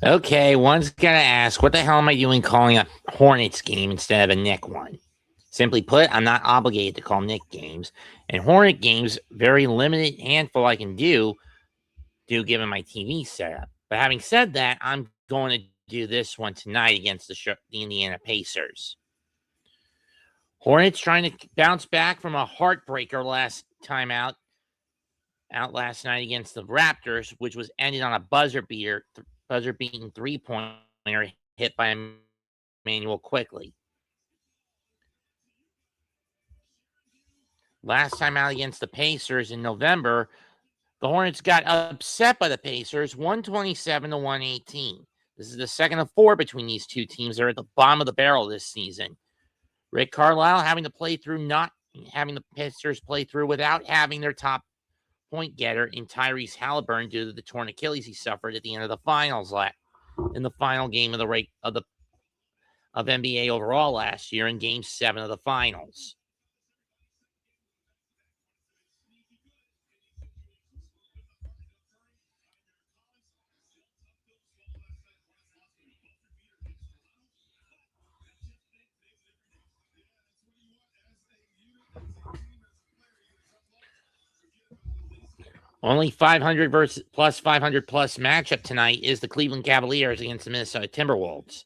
Okay, one's got to ask, what the hell am I doing calling a Hornets game instead of a Knick one? Simply put, I'm not obligated to call Knick games. And Hornet games, very limited handful I can do given my TV setup. But having said that, I'm going to do this one tonight against the Indiana Pacers. Hornets trying to bounce back from a heartbreaker last time out last night against the Raptors, which was ended on a buzzer beating 3-pointer hit by Emmanuel Quickly. Last time out against the Pacers in November, the Hornets got upset by the Pacers 127-118. This is the second of four between these two teams. They're at the bottom of the barrel this season. Rick Carlisle having to play through, not having the Pacers play through without having their top point getter in Tyrese Halliburton due to the torn Achilles he suffered at the end of the finals in the final game of NBA overall last year in Game 7 of the finals. Only 500 plus 500 plus matchup tonight is the Cleveland Cavaliers against the Minnesota Timberwolves.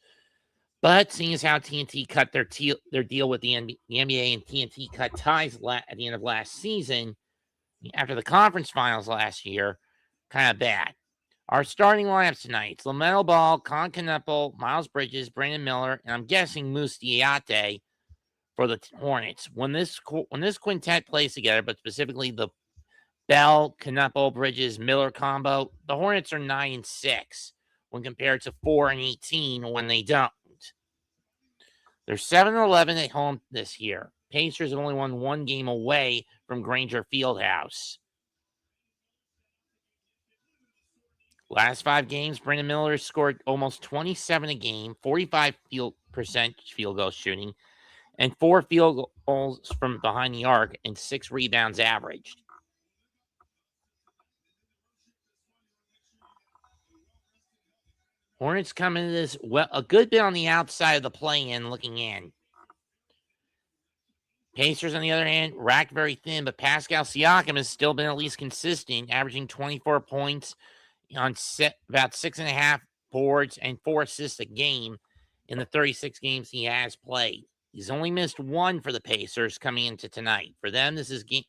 But seeing as how TNT cut their deal with the NBA and TNT cut ties at the end of last season, after the conference finals last year, kind of bad. Our starting lineups tonight: it's LaMelo Ball, Con Knuppel, Miles Bridges, Brandon Miller, and I'm guessing Moose Diate for the Hornets. When this quintet plays together, but specifically the Bell, Knuppel, Bridges, Miller combo, the Hornets are 9-6 when compared to 4-18 when they don't. They're 7-11 at home this year. Pacers have only won one game away from Granger Fieldhouse. Last 5 games, Brandon Miller has scored almost 27 a game, 45% field goal shooting, and 4 field goals from behind the arc, and 6 rebounds averaged. Hornets come into this a good bit on the outside of the play-in looking in. Pacers, on the other hand, racked very thin, but Pascal Siakam has still been at least consistent, averaging 24 points on about 6.5 boards and 4 assists a game in the 36 games he has played. He's only missed 1 for the Pacers coming into tonight. For them,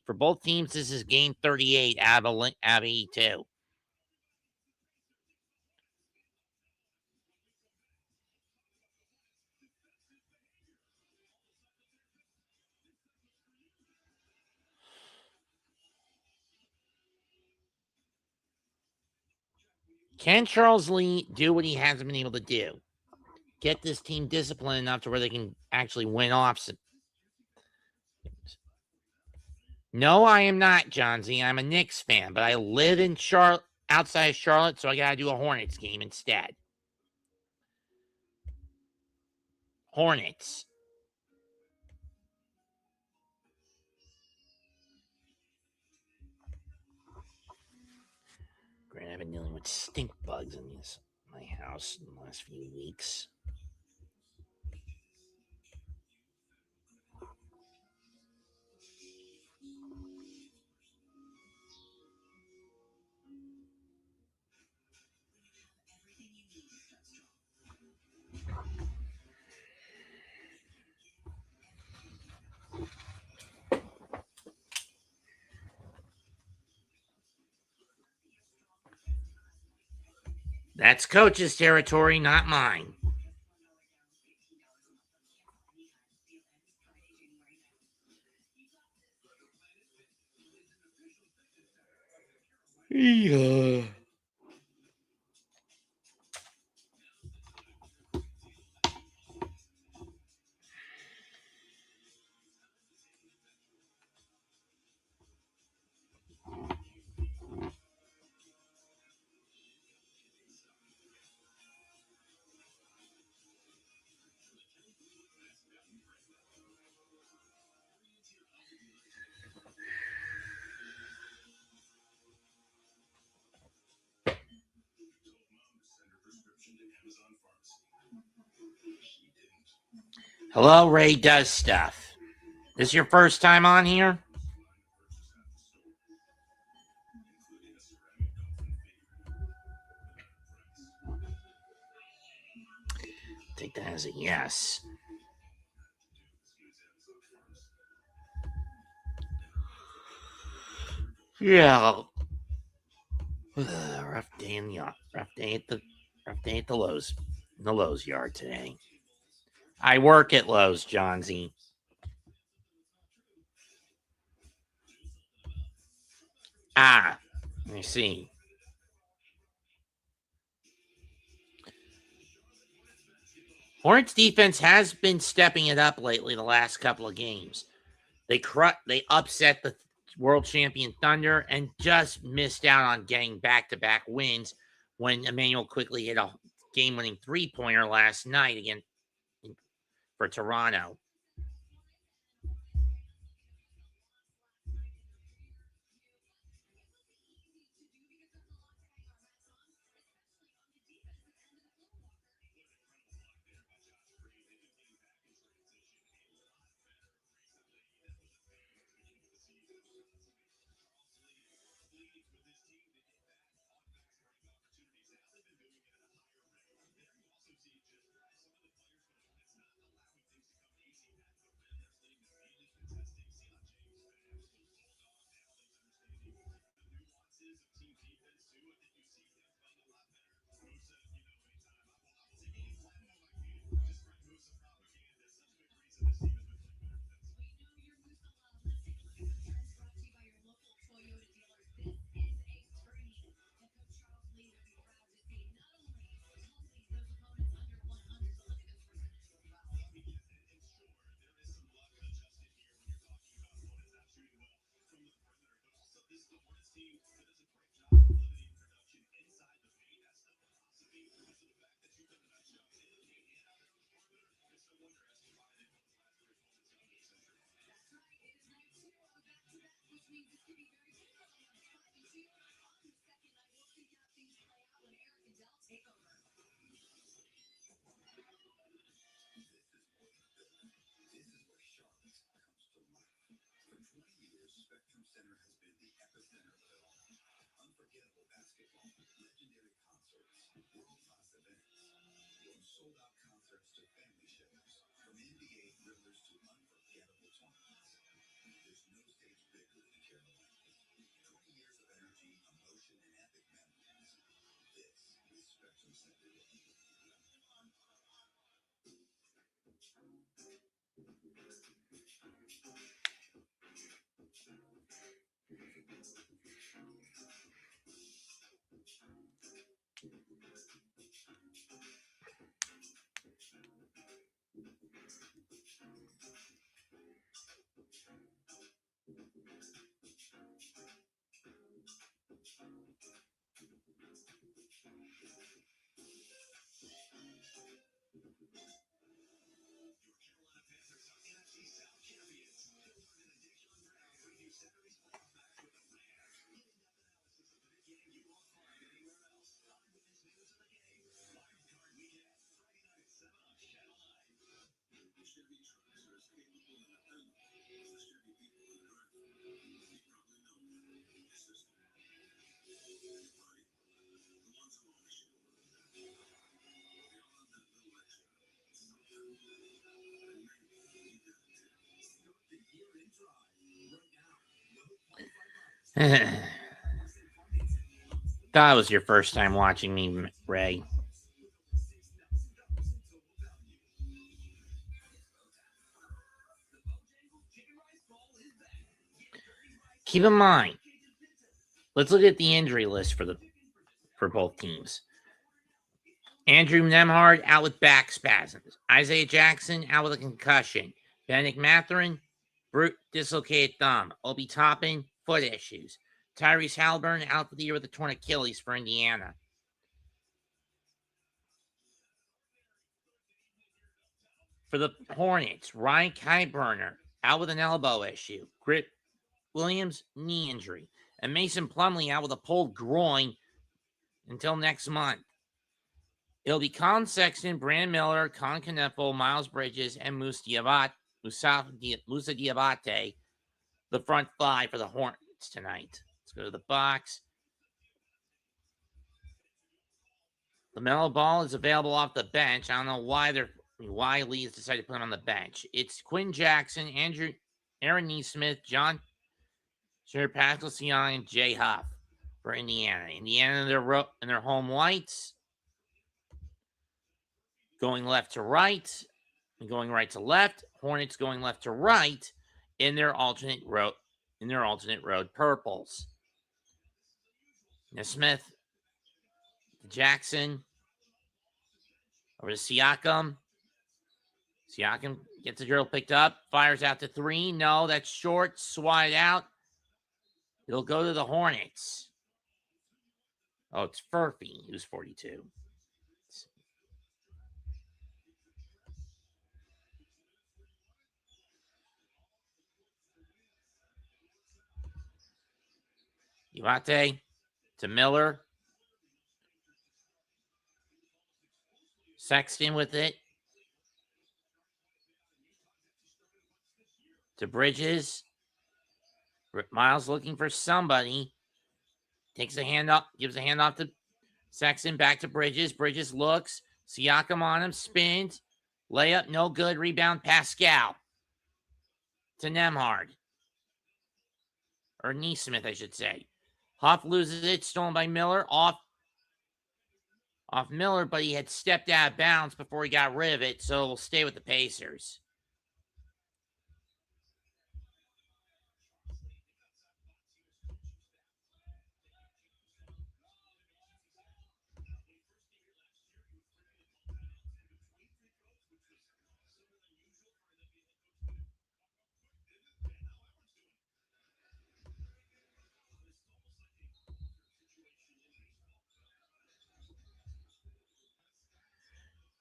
for both teams, this is game 38 out of E2. Can Charles Lee do what he hasn't been able to do? Get this team disciplined enough to where they can actually win off. No, I am not, John Z. I'm a Knicks fan, but I live in outside of Charlotte, so I got to do a Hornets game instead. Hornets. Granted, I've been dealing with stink bugs in my house in the last few weeks. That's coach's territory, not mine. Yeah. Hello, Ray Does Stuff. This your first time on here? Take that as a yes. Yeah. Rough day in the rough day at the Lowe's yard today. I work at Lowe's, Johnsy. I see. Hornets defense has been stepping it up lately the last couple of games. They upset the world champion Thunder and just missed out on getting back-to-back wins when Emmanuel quickly hit a game-winning three-pointer last night again for Toronto. That was your first time watching me, Ray. Keep in mind, let's look at the injury list for both teams. Andrew Nemhard out with back spasms. Isaiah Jackson out with a concussion. Bennett Mathurin, dislocated thumb. Obi Toppin, foot issues. Tyrese Halliburton out for the year with a torn Achilles for Indiana. For the Hornets, Ryan Keiburner out with an elbow issue. Grip Williams, knee injury. And Mason Plumlee out with a pulled groin until next month. It'll be Colin Sexton, Brandon Miller, Con Kneppel, Miles Bridges, and Musa Diabate, the front five for the Hornets tonight. Let's go to the box. LaMelo Ball is available off the bench. I don't know why Lee's decided to put him on the bench. It's Quinn Jackson, Aaron Neesmith, John Sir Pascal Siakam, and Jay Huff for Indiana. Indiana in their home whites, going left to right and going right to left. Hornets going left to right in their alternate road purples. Nesmith, Jackson, over to Siakam. Siakam gets the drill picked up, fires out to three. No, that's short, swatted out. It'll go to the Hornets. Oh, it's Furphy, who's 42. Diabate to Miller. Sexton with it. To Bridges. Miles looking for somebody. Takes a hand up, gives a hand off to Sexton, back to Bridges. Bridges looks. Siakam on him, spins. Layup, no good. Rebound, Pascal. To Nembhard. Or Neesmith, I should say. Huff loses it, stolen by Miller. Off Miller, but he had stepped out of bounds before he got rid of it, so we'll stay with the Pacers.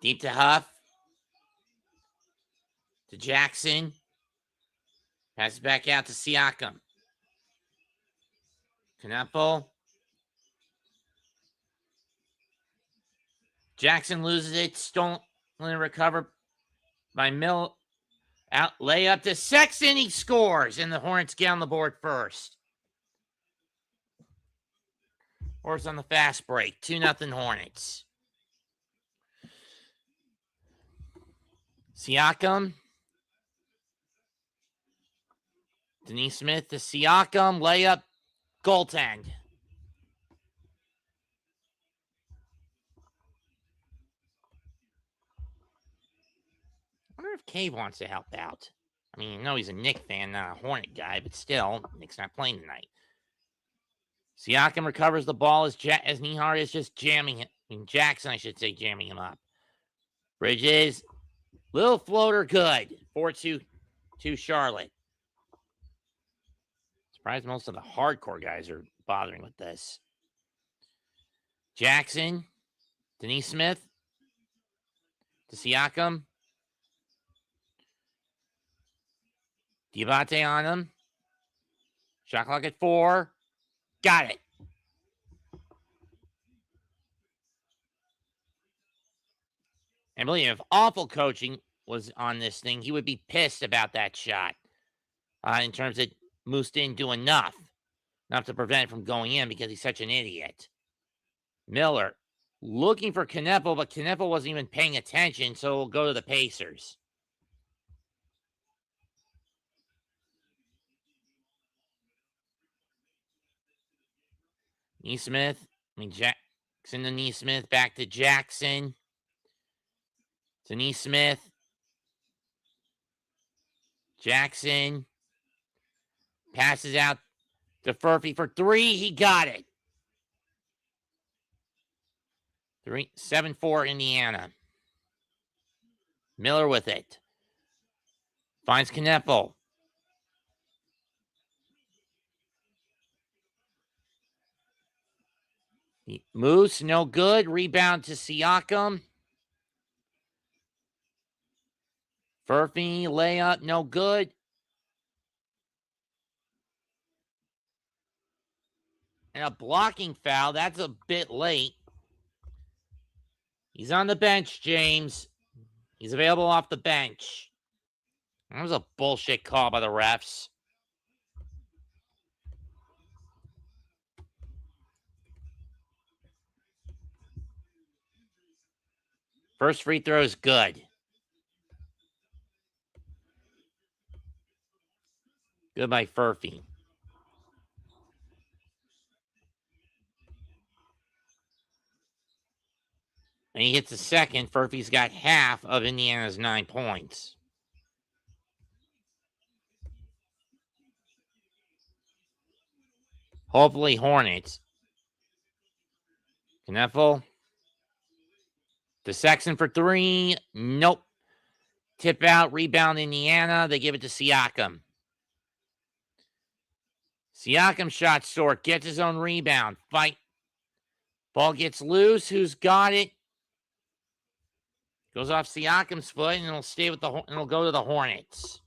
Deep to Huff. To Jackson. Passes back out to Siakam. Kneppel. Jackson loses it. Stolen and recovered by Mill. Out layup to Sexton. He scores, and the Hornets get on the board first. Hornets on the fast break. 2-0 Hornets. Siakam. Denise Smith to Siakam. Layup. Goaltend. I wonder if Cave wants to help out. I mean, I know he's a Knick fan, not a Hornet guy, but still, Knick's not playing tonight. Siakam recovers the ball as Nembhard is just jamming it. I mean, Jackson, I should say, jamming him up. Bridges. Little floater, good. 4-2 Charlotte. Surprised most of the hardcore guys are bothering with this. Jackson. Denise Smith. To Siakam. Diabate on him. Shot clock at 4. Got it. And believe me, if awful coaching was on this thing, he would be pissed about that shot. In terms of Moose didn't do enough to prevent it from going in because he's such an idiot. Miller looking for Kneppel, but Kneppel wasn't even paying attention, so we'll go to the Pacers. Jackson to Neesmith, back to Jackson. To Neesmith. Jackson. Passes out to Furphy for 3. He got it. 7-4 Indiana. Miller with it. Finds Kneppel. Moose, no good. Rebound to Siakam. Furphy, layup, no good. And a blocking foul. That's a bit late. He's on the bench, James. He's available off the bench. That was a bullshit call by the refs. First free throw is good. Good by Furphy. And he hits the second. Furphy's got half of Indiana's 9 points. Hopefully Hornets. Kneffel. To Sexton for 3. Nope. Tip out, rebound Indiana. They give it to Siakam. Siakam shot short. Gets his own rebound. Fight. Ball gets loose. Who's got it? Goes off Siakam's foot, and it'll stay with and it'll go to the Hornets.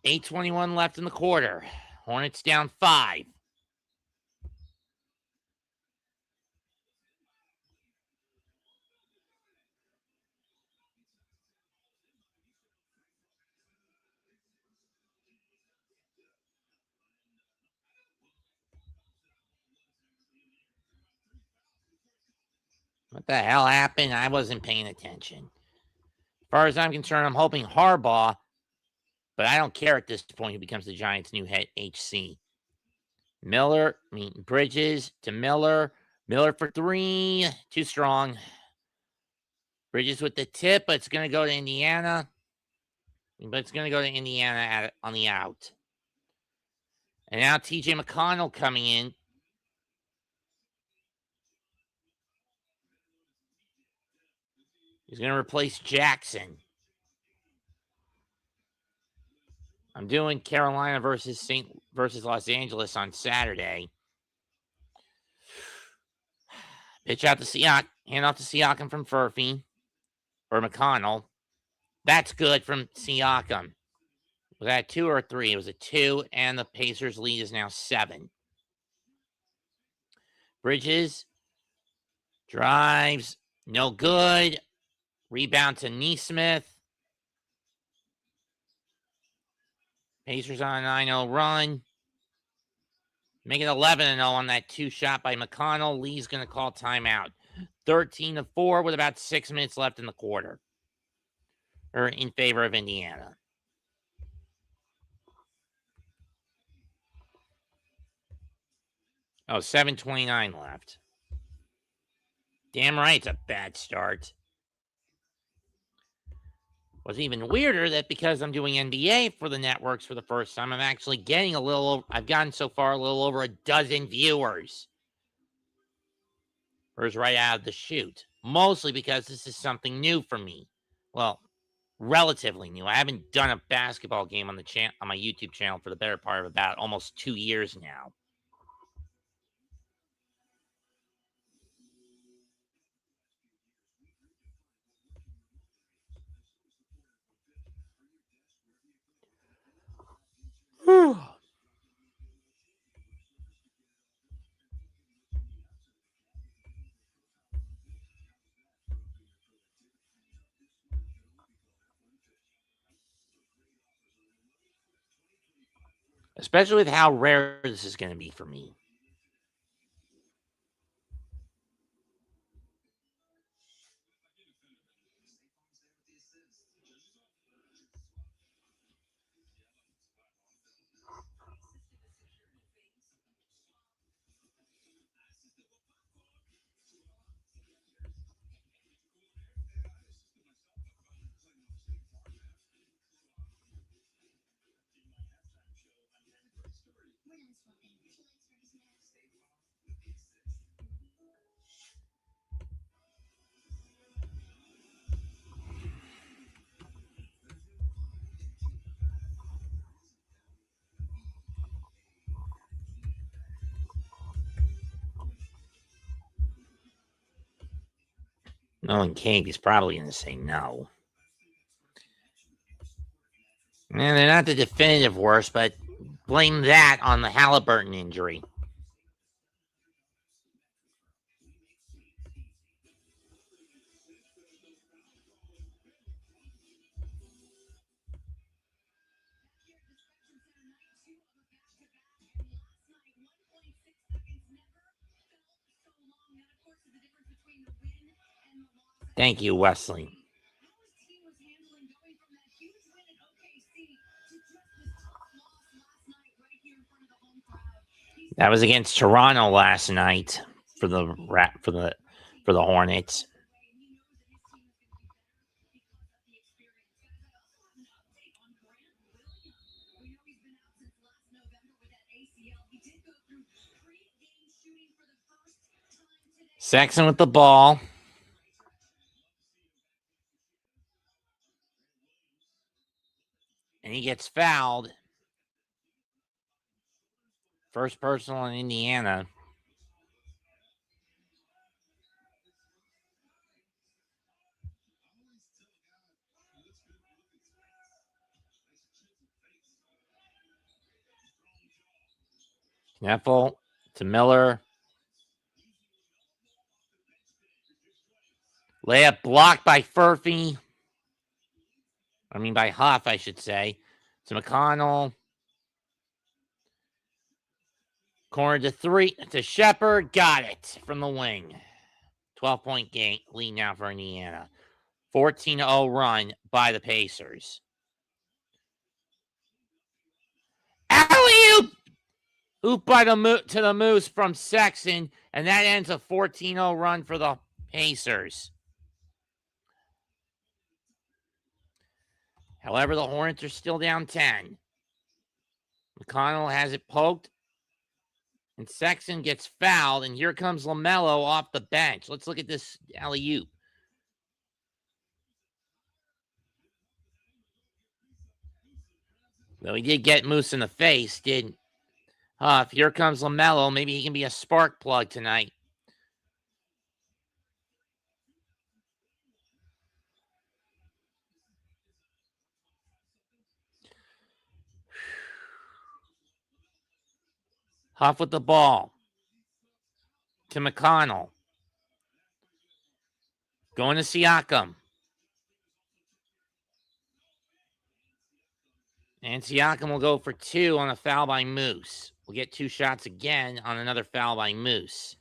$8:21 left in the quarter. Hornets down 5. What the hell happened? I wasn't paying attention. As far as I'm concerned, I'm hoping Harbaugh, but I don't care at this point who becomes the Giants' new head HC. Bridges to Miller. Miller for 3. Too strong. Bridges with the tip, but it's going to go to Indiana. But it's going to go to Indiana on the out. And now TJ McConnell coming in. He's going to replace Jackson. I'm doing Carolina versus Los Angeles on Saturday. Pitch out to Siakam. Hand off to Siakam from Furphy. Or McConnell. That's good from Siakam. Was that 2 or 3? It was a 2, and the Pacers' lead is now 7. Bridges. Drives. No good. Rebound to Nesmith. Pacers on a 9-0 run. Make it 11-0 on that 2 shot by McConnell. Lee's going to call timeout. 13-4 with about 6 minutes left in the quarter. Or in favor of Indiana. Oh, 7:29 left. Damn right, it's a bad start. What's even weirder that because I'm doing NBA for the networks for the first time, I'm actually getting I've gotten so far a little over a dozen viewers. Whereas right out of the chute. Mostly because this is something new for me. Well, relatively new. I haven't done a basketball game on my YouTube channel for the better part of about almost 2 years now. Whew. Especially with how rare this is going to be for me. Knowing Cade, he's probably going to say no. And they're not the definitive worst, but blame that on the Halliburton injury. Thank you, Wesley. That was against Toronto last night for the Hornets. Sexton with the ball. And he gets fouled. First personal in Indiana. Kneffel to Miller. Layup blocked by Furphy. By Huff, I should say. To McConnell. Corner to three. To Shepard. Got it from the wing. 12-point game lead now for Indiana. 14-0 run by the Pacers. Alley-oop! Oop by to the Moose from Sexton. And that ends a 14-0 run for the Pacers. However, the Hornets are still down 10. McConnell has it poked. And Sexton gets fouled. And here comes LaMelo off the bench. Let's look at this alley-oop. Though he did get Moose in the face, didn't Huff. Here comes LaMelo. Maybe he can be a spark plug tonight. Huff with the ball. To McConnell. Going to Siakam. And Siakam will go for two on a foul by Moose. We'll get two shots again on another foul by Moose.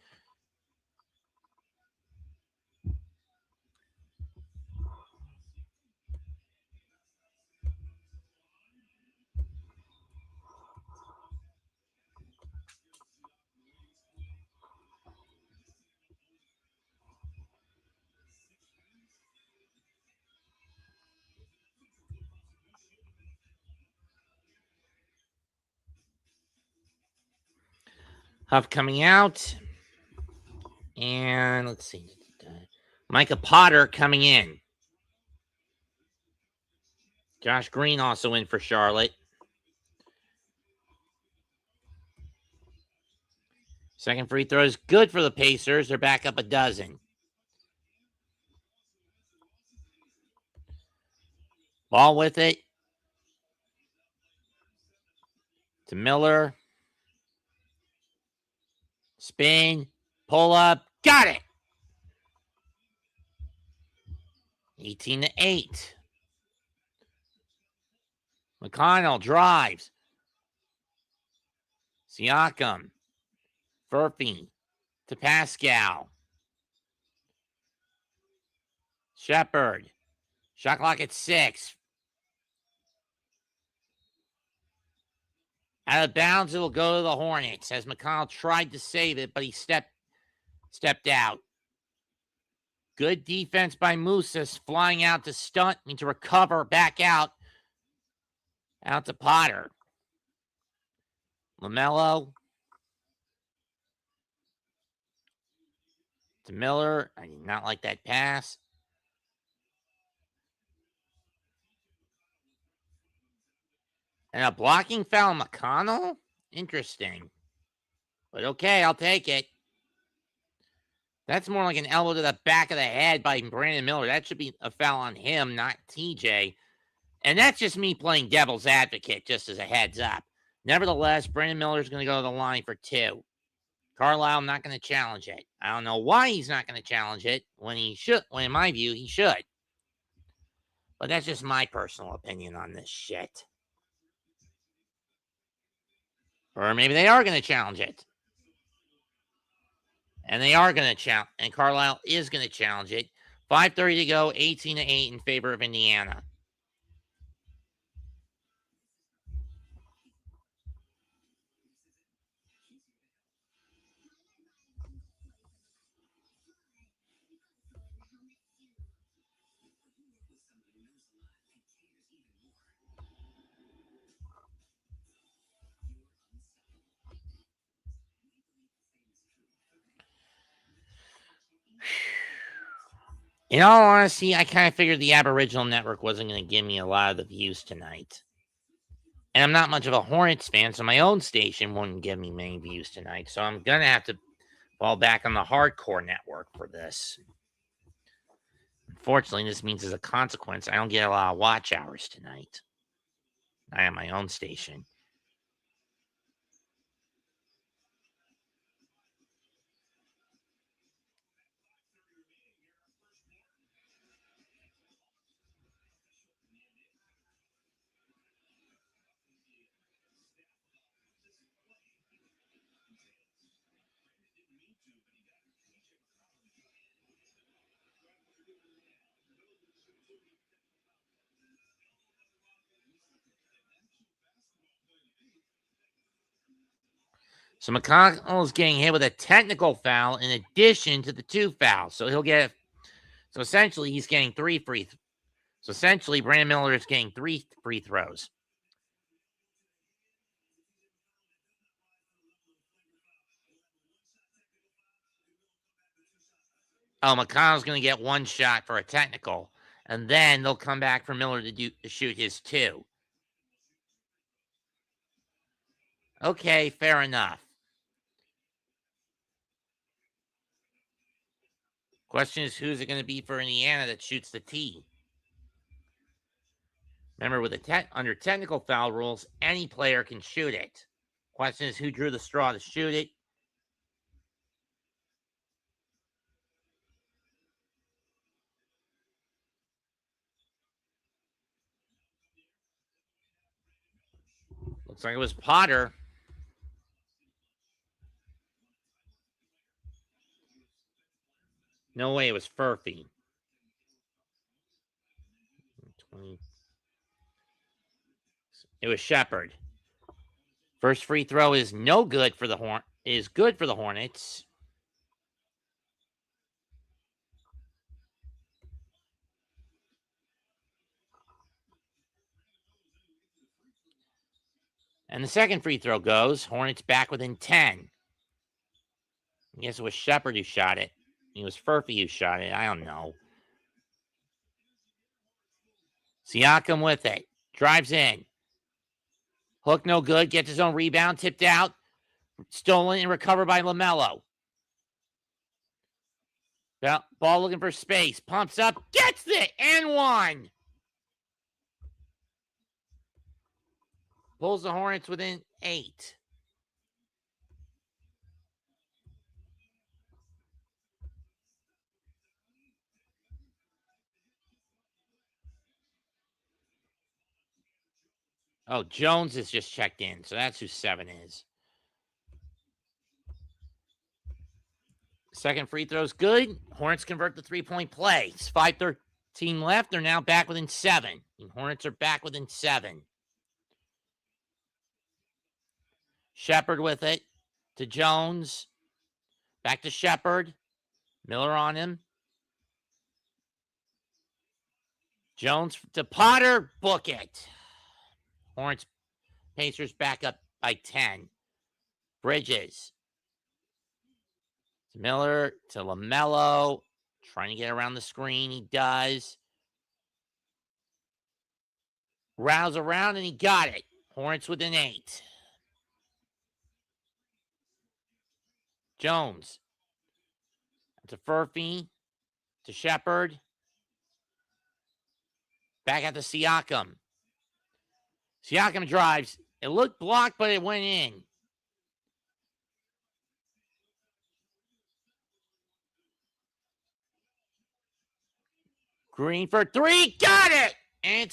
Huff coming out. And let's see. Micah Potter coming in. Josh Green also in for Charlotte. Second free throw is good for the Pacers. They're back up a dozen. Ball with it. To Miller. Spin. Pull up. Got it. 18-8. McConnell drives. Siakam. Furphy to Pascal. Shepard. Shot clock at 6. Out of bounds, it will go to the Hornets as McConnell tried to save it, but he stepped out. Good defense by Mooses, flying out to stunt, to recover, back out to Potter. LaMelo to Miller. I did not like that pass. And a blocking foul, McConnell? Interesting. But okay, I'll take it. That's more like an elbow to the back of the head by Brandon Miller. That should be a foul on him, not TJ. And that's just me playing devil's advocate, just as a heads up. Nevertheless, Brandon Miller is going to go to the line for 2. Carlisle not going to challenge it. I don't know why he's not going to challenge it when he should. When in my view, he should. But that's just my personal opinion on this shit. Or maybe they are going to challenge it. And they are going to challenge. And Carlisle is going to challenge it. 5:30 to go, 18-8 in favor of Indiana. In all honesty, I kind of figured the Aboriginal Network wasn't going to give me a lot of the views tonight. And I'm not much of a Hornets fan, so my own station wouldn't give me many views tonight. So I'm going to have to fall back on the Hardcore Network for this. Unfortunately, this means as a consequence, I don't get a lot of watch hours tonight. I have my own station. So McConnell is getting hit with a technical foul in addition to the 2 fouls. So he'll get. So essentially, he's getting 3 free. So essentially, Brandon Miller is getting 3 free throws. Oh, McConnell's going to get 1 shot for a technical, and then they'll come back for Miller to shoot his 2. Okay, fair enough. Question is, who's it going to be for Indiana that shoots the T? Remember, with under technical foul rules, any player can shoot it. Question is, who drew the straw to shoot it? Looks like it was Potter. No way, it was Furphy. 20. It was Shepard. First free throw is no good for the good for the Hornets. And the second free throw goes. Hornets back within 10. I guess it was Shepard who shot it. It was Furphy who shot it. I don't know. Siakam with it. Drives in. Hook no good. Gets his own rebound. Tipped out. Stolen and recovered by LaMelo. Ball looking for space. Pumps up. Gets it. And 1. Pulls the Hornets within 8. Oh, Jones is just checked in, so that's who 7 is. Second free throw's good. Hornets convert the 3-point play. It's 5:13 left. They're now back within 7. And Hornets are back within 7. Shepard with it to Jones. Back to Shepard. Miller on him. Jones to Potter. Book it. Hornets, Pacers back up by 10. Bridges. To Miller, to LaMelo. Trying to get around the screen. He does. Rouse around, and he got it. Hornets within 8. Jones. To Furphy. To Shepard. Back at the Siakam. Siakam drives. It looked blocked, but it went in. Green for three. Got it. And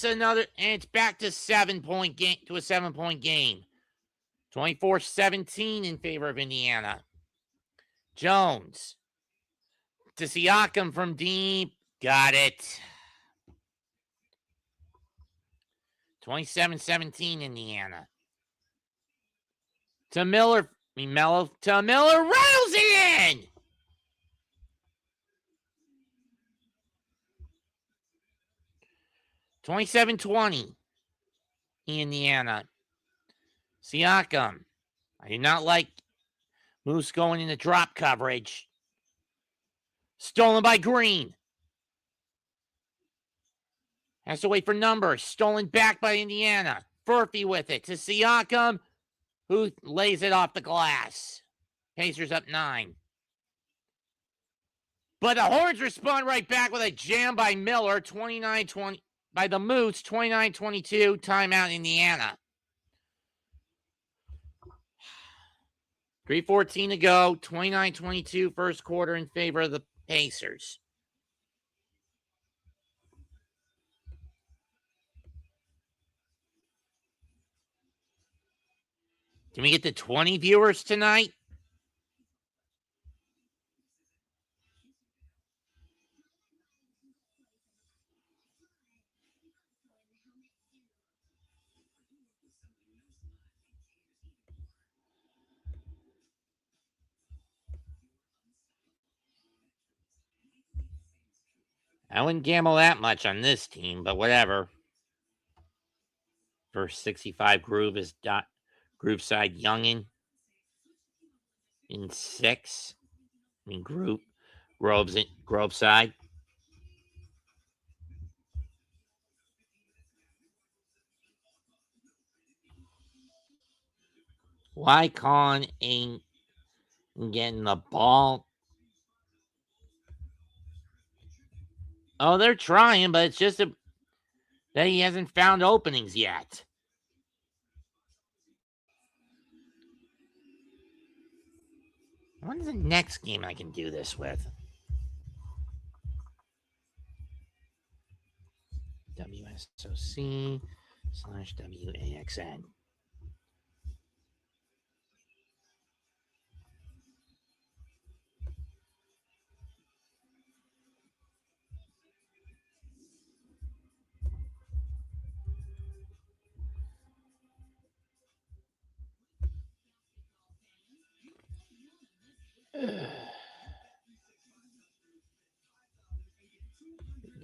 it's back to 7-point game, to a 7-point game. 24-17 in favor of Indiana. Jones to Siakam from deep. Got it. 27-17 Indiana. To Miller. To Miller. Rattles it in. (27-20) Indiana. Siakam. I do not like Moose going into drop coverage. Stolen by Green. Has to wait for numbers. Stolen back by Indiana. Furphy with it to Siakam, who lays it off the glass. Pacers up 9. But the Hornets respond right back with a jam by Miller, 29-20. By the Moose, 29-22. Timeout, Indiana. 3:14 to go. 29-22 first quarter in favor of the Pacers. Can we get to 20 viewers tonight? I wouldn't gamble that much on this team, but whatever. First 65 Groove is Groove side Youngin in 6. I mean Grove side. Why Con ain't getting the ball? Oh, they're trying, but it's just that he hasn't found openings yet. When's the next game I can do this with? WSOC/WAXN.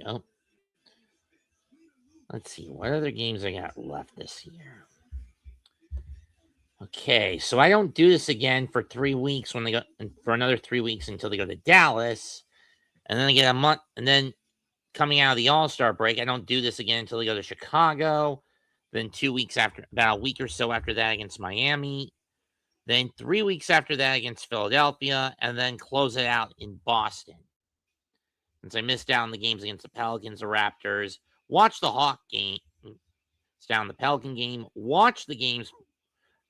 Nope. Let's see. What other games I got left this year? Okay, so I don't do this again for 3 weeks when they go for another 3 weeks until they go to Dallas, and then they get a month, and then coming out of the All-Star break, I don't do this again until they go to Chicago. Then 2 weeks after, about a week or so after that against Miami. Then 3 weeks after that against Philadelphia, and then close it out in Boston. Since I missed out on the games against the Pelicans, the Raptors, watch the Hawk game, it's down the Pelican game, watch the games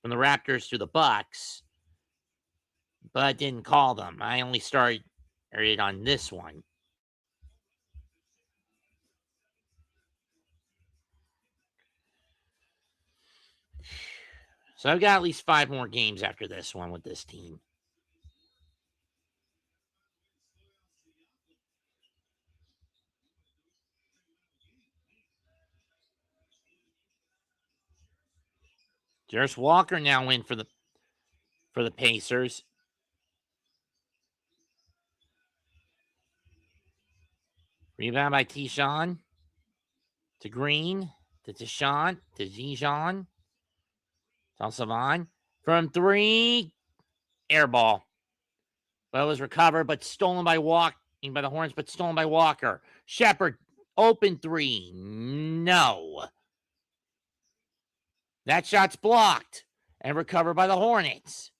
from the Raptors to the Bucks, but didn't call them. I only started on this one. So I've got at least 5 more games after this one with this team. Jarris Walker now in for the Pacers. Rebound by Tishan to Green to Tishan to Zijan. Salsavan from 3. Air ball. But it was recovered, but stolen by the Hornets, but stolen by Walker. Shepard, open 3. No. That shot's blocked and recovered by the Hornets.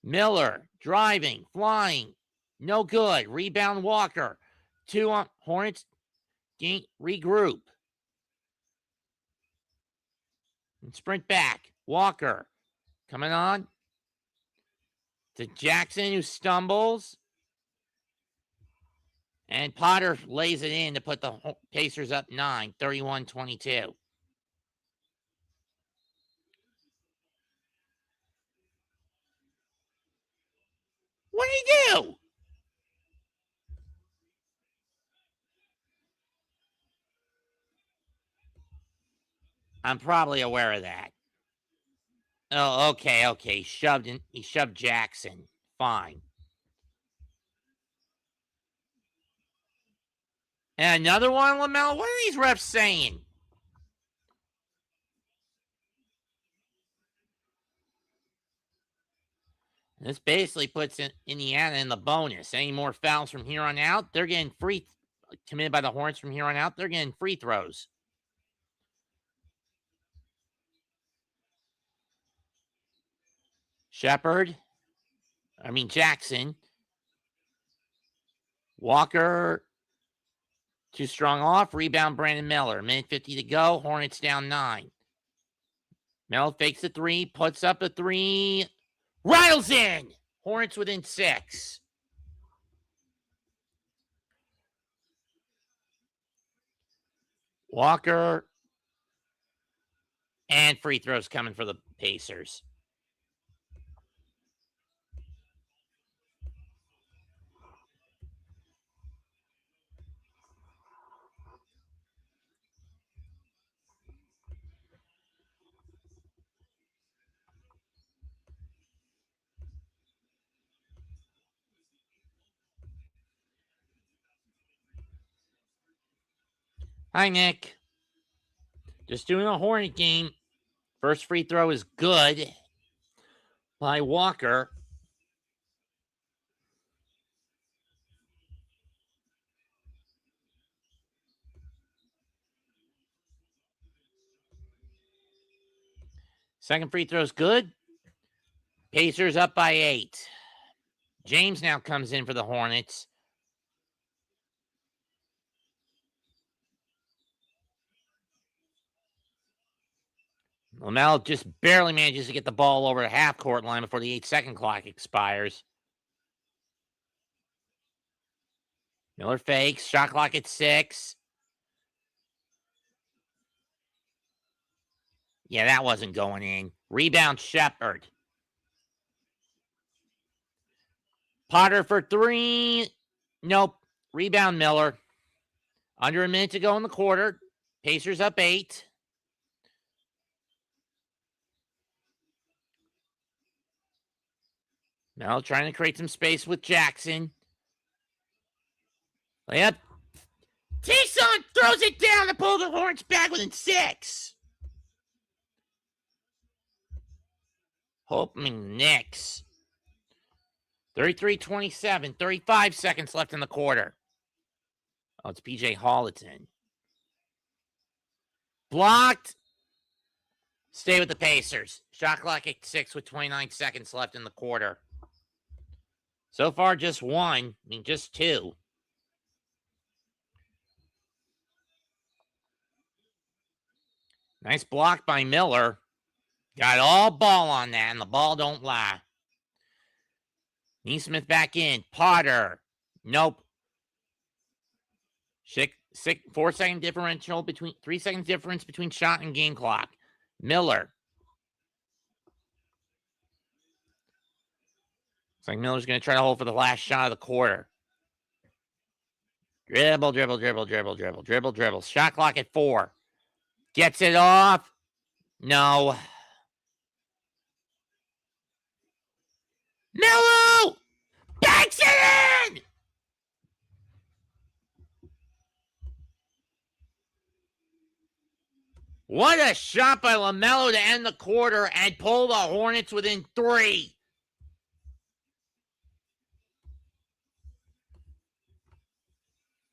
Miller, driving, flying. No good. Rebound Walker. 2 on Hornets. Regroup. Sprint back. Walker coming on to Jackson, who stumbles. And Potter lays it in to put the Pacers up 9, 31-22. What did he do? I'm probably aware of that. Oh, okay. He shoved Jackson. Fine. And another one, LaMelo. What are these refs saying? This basically puts Indiana in the bonus. Any more fouls from here on out, they're getting free committed by the Hornets from here on out. They're getting free throws. Jackson. Walker, too strong off. Rebound, Brandon Miller. Minute 50 to go. Hornets down 9. Miller fakes a 3, puts up a 3. Rattles in. Hornets within 6. Walker. And free throws coming for the Pacers. Hi, Nick. Just doing a Hornet game. First free throw is good by Walker. Second free throw is good. Pacers up by 8. James now comes in for the Hornets. LaMelo just barely manages to get the ball over the half-court line before the 8-second clock expires. Miller fakes. Shot clock at 6. Yeah, that wasn't going in. Rebound, Shepard. Potter for 3. Nope. Rebound, Miller. Under a minute to go in the quarter. Pacers up 8. Melo trying to create some space with Jackson. Layup. T-Son throws it down to pull the Hornets back within 6. Hoping Knicks. 33-27. 35 seconds left in the quarter. Oh, it's PJ Holliton. Blocked. Stay with the Pacers. Shot clock at 6 with 29 seconds left in the quarter. So far, just 1. Just 2. Nice block by Miller. Got all ball on that, and the ball don't lie. Neesmith back in. Potter. Nope. 4 second differential between 3 seconds difference between shot and game clock. Miller. Looks like Miller's going to try to hold for the last shot of the quarter. Dribble. Shot clock at 4. Gets it off. No. Melo! Banks it in! What a shot by LaMelo to end the quarter and pull the Hornets within 3.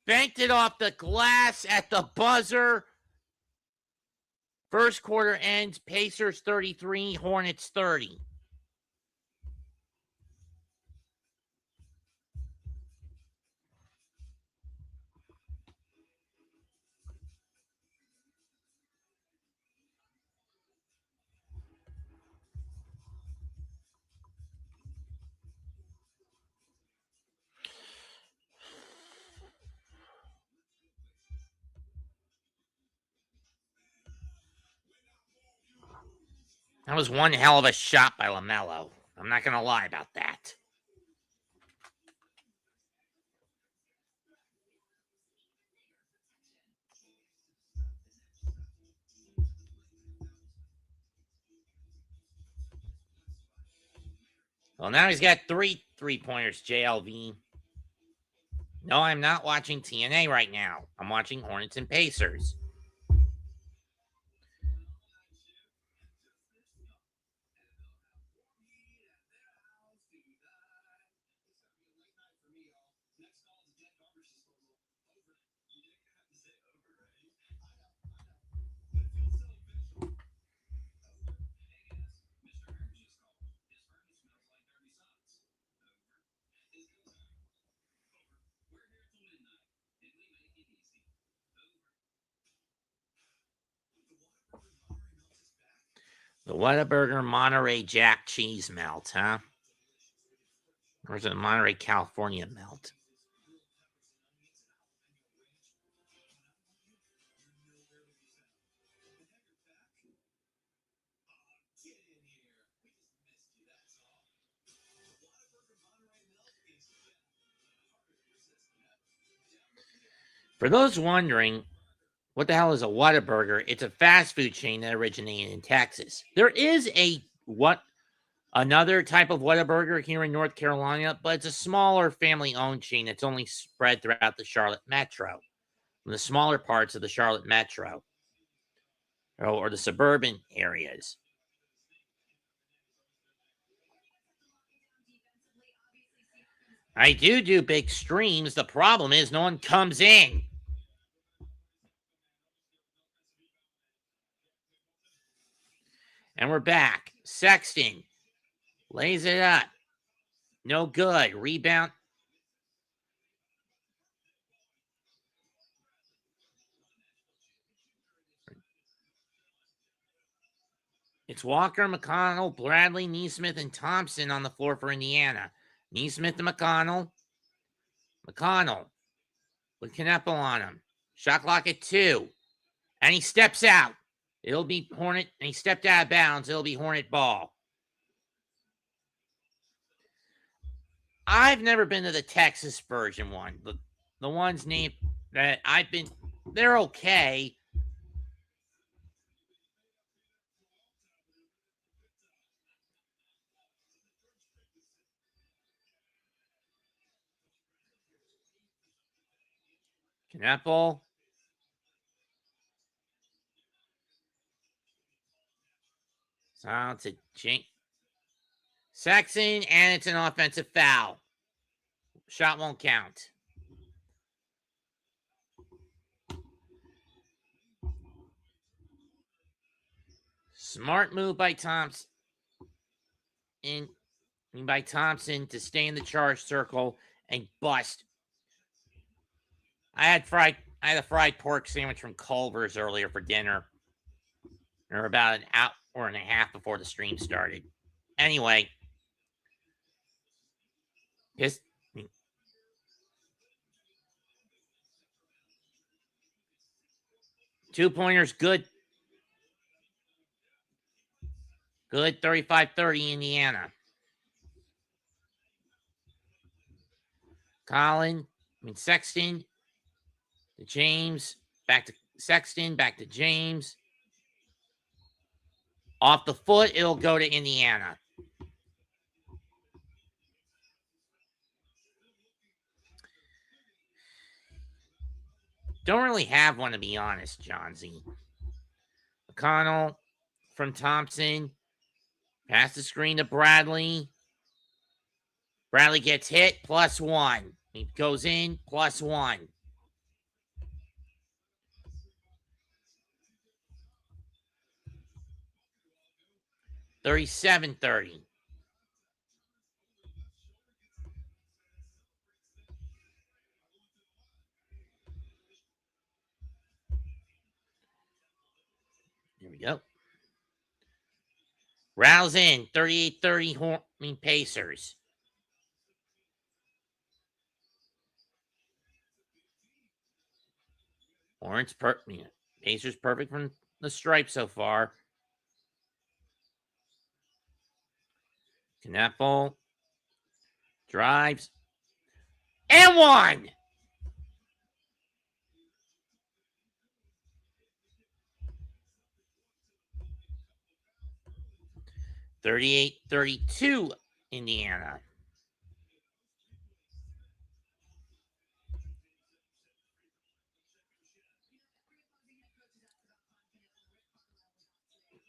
Banked it off the glass at the buzzer. First quarter ends, Pacers 33, Hornets 30. That was one hell of a shot by LaMelo. I'm not going to lie about that. Well, now he's got 3 3-pointers, JLV. No, I'm not watching TNA right now. I'm watching Hornets and Pacers. The Whataburger Monterey Jack Cheese Melt, huh? Or is it Monterey, California Melt? For those wondering, what the hell is a Whataburger? It's a fast food chain that originated in Texas. There is another type of Whataburger here in North Carolina, but it's a smaller family-owned chain that's only spread throughout the Charlotte metro, the smaller parts of the Charlotte metro, or the suburban areas. I do big streams. The problem is no one comes in. And we're back. Sexton lays it up. No good. Rebound. It's Walker, McConnell, Bradley, Neesmith, and Thompson on the floor for Indiana. Neesmith and McConnell. McConnell with Kneppel on him. Shot clock at 2. And he steps out. It'll be Hornet. And he stepped out of bounds. It'll be Hornet ball. I've never been to the Texas version one. The ones named that I've been, they're okay. Kneppel. So it's a Sexton, and it's an offensive foul. Shot won't count. Smart move by Thompson. By Thompson to stay in the charge circle and bust. I had a fried pork sandwich from Culver's earlier for dinner. Or about an hour and a half before the stream started. Anyway. 2-pointers, good. Good, 35-30 Indiana. Sexton to James, back to Sexton, back to James. Off the foot, it'll go to Indiana. Don't really have one, to be honest, John Z. McConnell from Thompson. Pass the screen to Bradley. Bradley gets hit, +1. He goes in, +1. $37-30. Here we go. Rouse in, 38-30 Pacers. Pacers perfect from the stripe so far. Kneffel drives and one. 38-32, Indiana.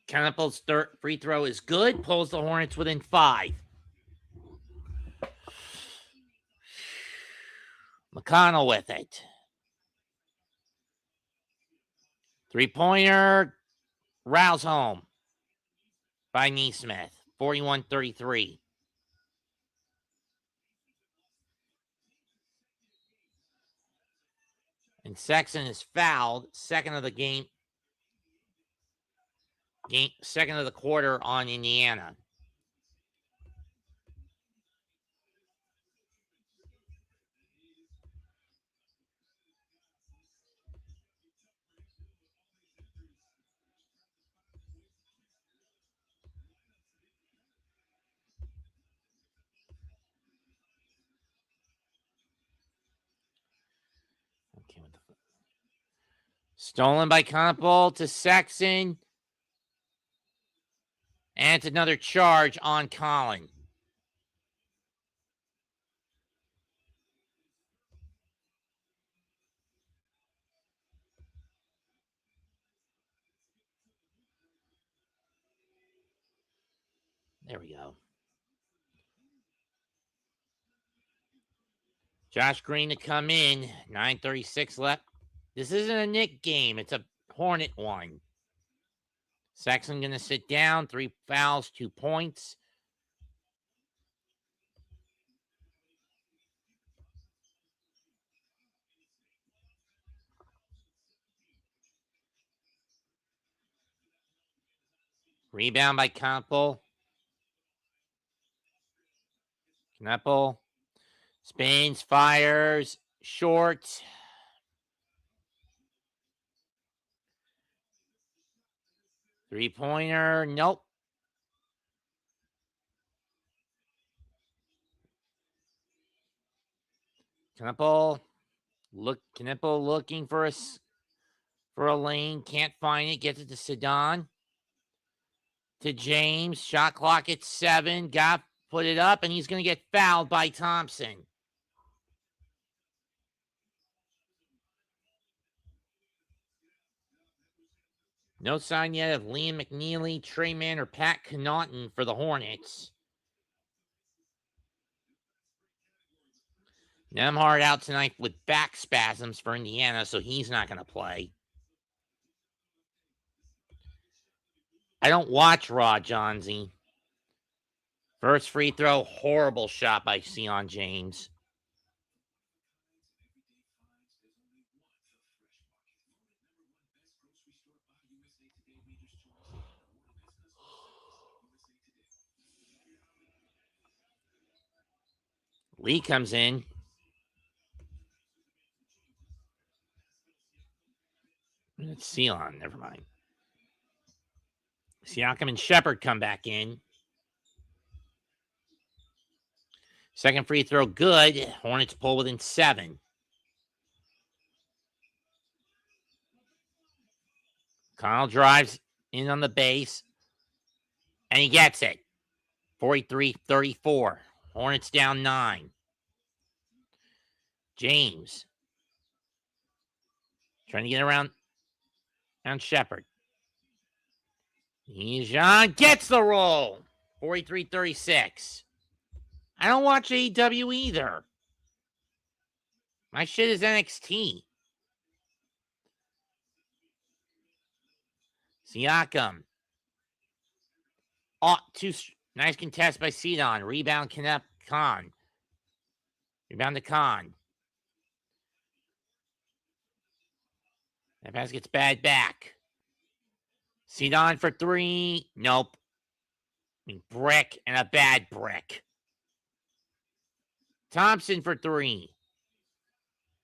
Kneffel's third free throw is good. Pulls the Hornets within 5. McConnell with it. Three-pointer. Rouse home by Neesmith. 41-33. And Sexton is fouled. Second of the game. Second of the quarter on Indiana. Okay, what the fuck? Stolen by Kneffel to Sexton. And it's another charge on Collin. There we go. Josh Green to come in. 9:36 left. This isn't a Knick game. It's a Hornet one. Sexton going to sit down. 3 fouls, 2 points. Rebound by Kneffel. Kneffel spins, fires, short. Three-pointer, nope. Kneffel looking for a lane, can't find it, gets it to Sedan. To James, shot clock at 7, put it up, and he's going to get fouled by Thompson. No sign yet of Liam McNeely, Trey Mann, or Pat Connaughton for the Hornets. Nembhard out tonight with back spasms for Indiana, so he's not going to play. I don't watch Raw, Johnsy. First free throw, horrible shot by Sion James. Lee comes in. It's Sion, never mind. Siakam and Shepard come back in. Second free throw, good. Hornets pull within 7. Connell drives in on the base, and he gets it. 43-34. Hornets down 9. James trying to get around Shepard. Ejon gets the roll. 43-36. I don't watch AEW either. My shit is NXT. Siakam. Nice contest by Sidon. Rebound Khan. Rebound to Khan. That pass gets bad back. Sidon for 3. Nope. Brick and a bad brick. Thompson for 3.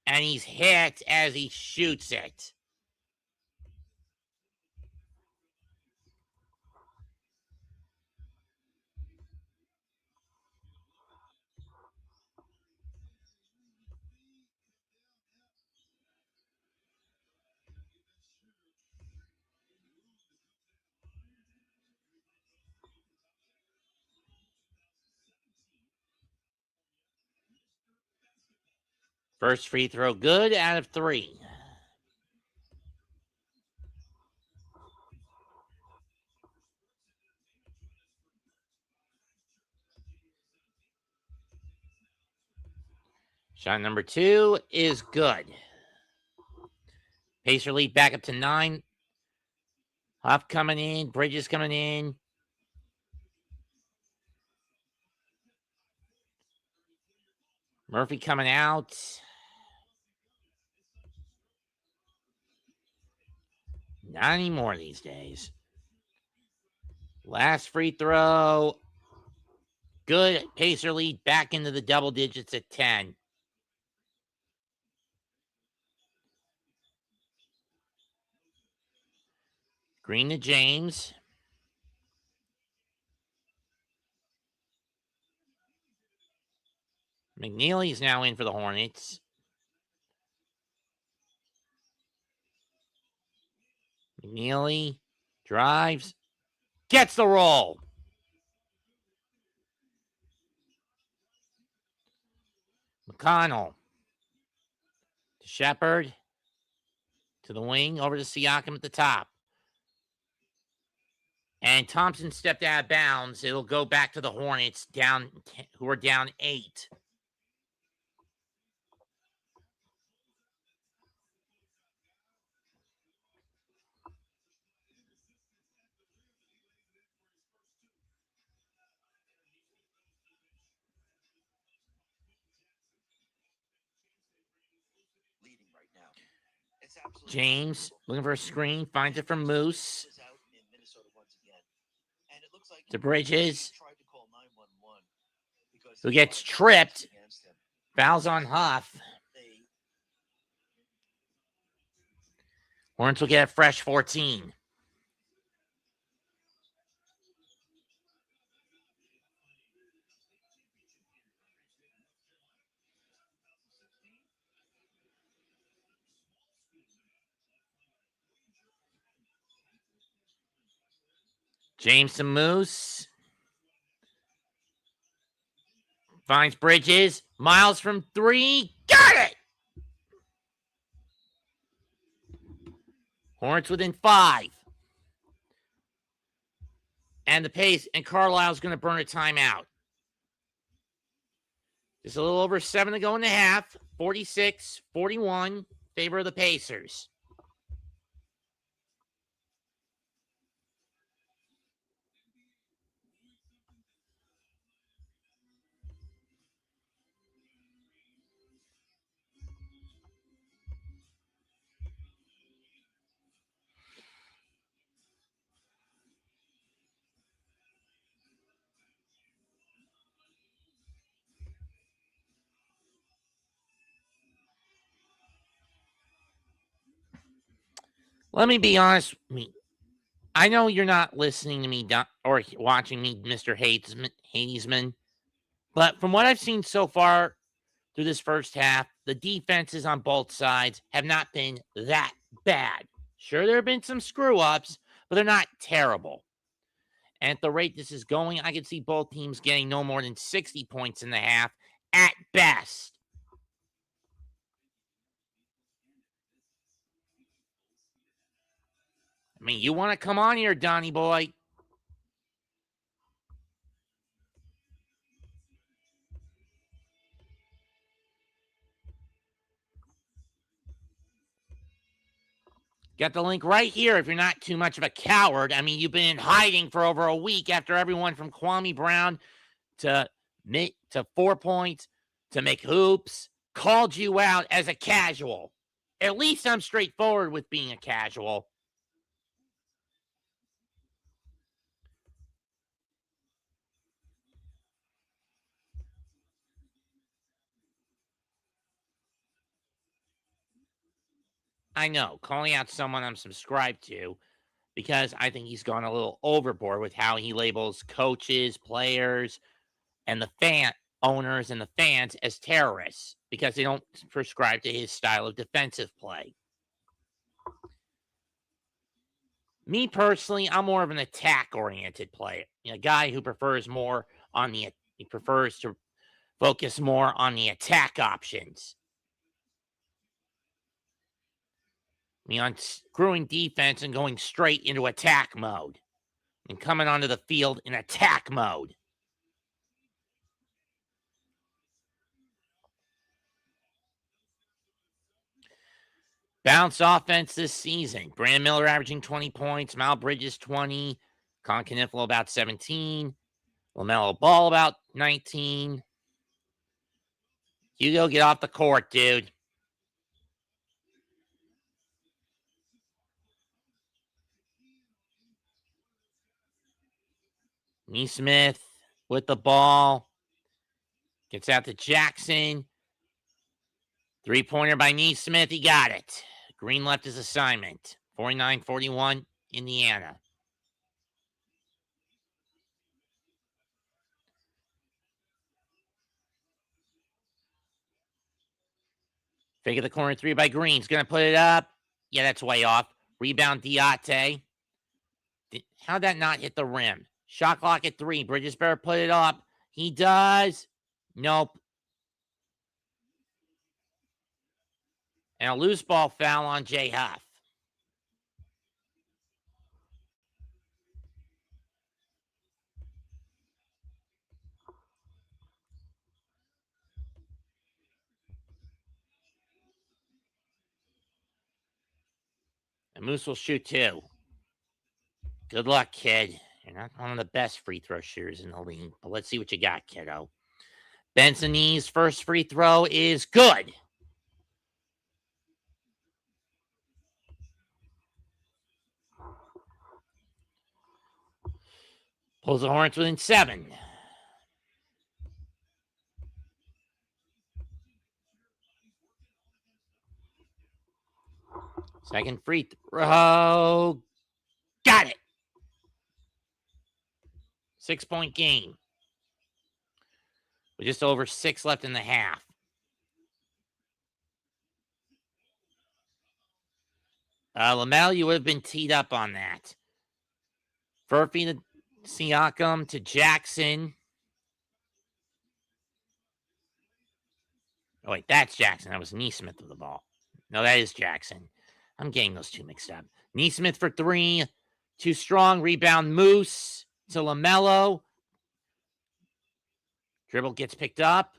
And he's hit as he shoots it. First free throw good out of 3. Shot number 2 is good. Pacer lead back up to 9. Huff coming in. Bridges coming in. Murphy coming out. Not anymore these days. Last free throw. Good. Pacer lead back into the double digits at 10. Green to James. McNeely's now in for the Hornets. McNeely drives. Gets the roll. McConnell. To Shepard. To the wing. Over to Siakam at the top. And Thompson stepped out of bounds. It'll go back to the Hornets who are down 8. James looking for a screen. Finds it from Moose. To Bridges. Who gets tripped. Fouls on Huff. Hornets will get a fresh 14. James to Moose. Finds Bridges. Miles from 3. Got it! Hornets within 5. And the pace. And Carlisle's going to burn a timeout. Just a little over 7 to go in the half. 46-41. Favor of the Pacers. Let me be honest with me. I know you're not listening to me or watching me, Mr. Hadesman, but from what I've seen so far through this first half, the defenses on both sides have not been that bad. Sure, there have been some screw-ups, but they're not terrible. And at the rate this is going, I could see both teams getting no more than 60 points in the half at best. I mean, you want to come on here, Donnie boy. Got the link right here if you're not too much of a coward. I mean, you've been in hiding for over a week after everyone from Kwame Brown to 4 Points to make hoops called you out as a casual. At least I'm straightforward with being a casual. I know, calling out someone I'm subscribed to because I think he's gone a little overboard with how he labels coaches, players, and the fan owners and the fans as terrorists because they don't prescribe to his style of defensive play. Me personally, I'm more of an attack-oriented player. A guy who prefers to focus more on the attack options. unscrewing defense and going straight into attack mode and coming onto the field in attack mode. Bounce offense this season. Brandon Miller averaging 20 points. Mal Bridges 20. Con Kniffel about 17. LaMelo Ball about 19. Hugo, get off the court, dude. Neesmith with the ball. Gets out to Jackson. Three-pointer by Neesmith. He got it. Green left his assignment. 49-41, Indiana. Fake of the corner three by Green's going to put it up. Yeah, that's way off. Rebound, Diate. How'd that not hit the rim? Shot clock at 3. Bridges better put it up. He does. Nope. And a loose ball foul on Jay Huff. And Moose will shoot 2. Good luck, kid. You're not one of the best free throw shooters in the league, but let's see what you got, kiddo. Bensonese first free throw is good. Pulls the Hornets within 7. Second free throw. Got it. 6-point game. With just over 6 left in the half. LaMelo, you would have been teed up on that. Furphy to Siakam to Jackson. Oh, wait, that's Jackson. That was Neesmith with the ball. No, that is Jackson. I'm getting those two mixed up. Neesmith for 3. Too strong. Rebound, Moose to LaMelo. Dribble gets picked up.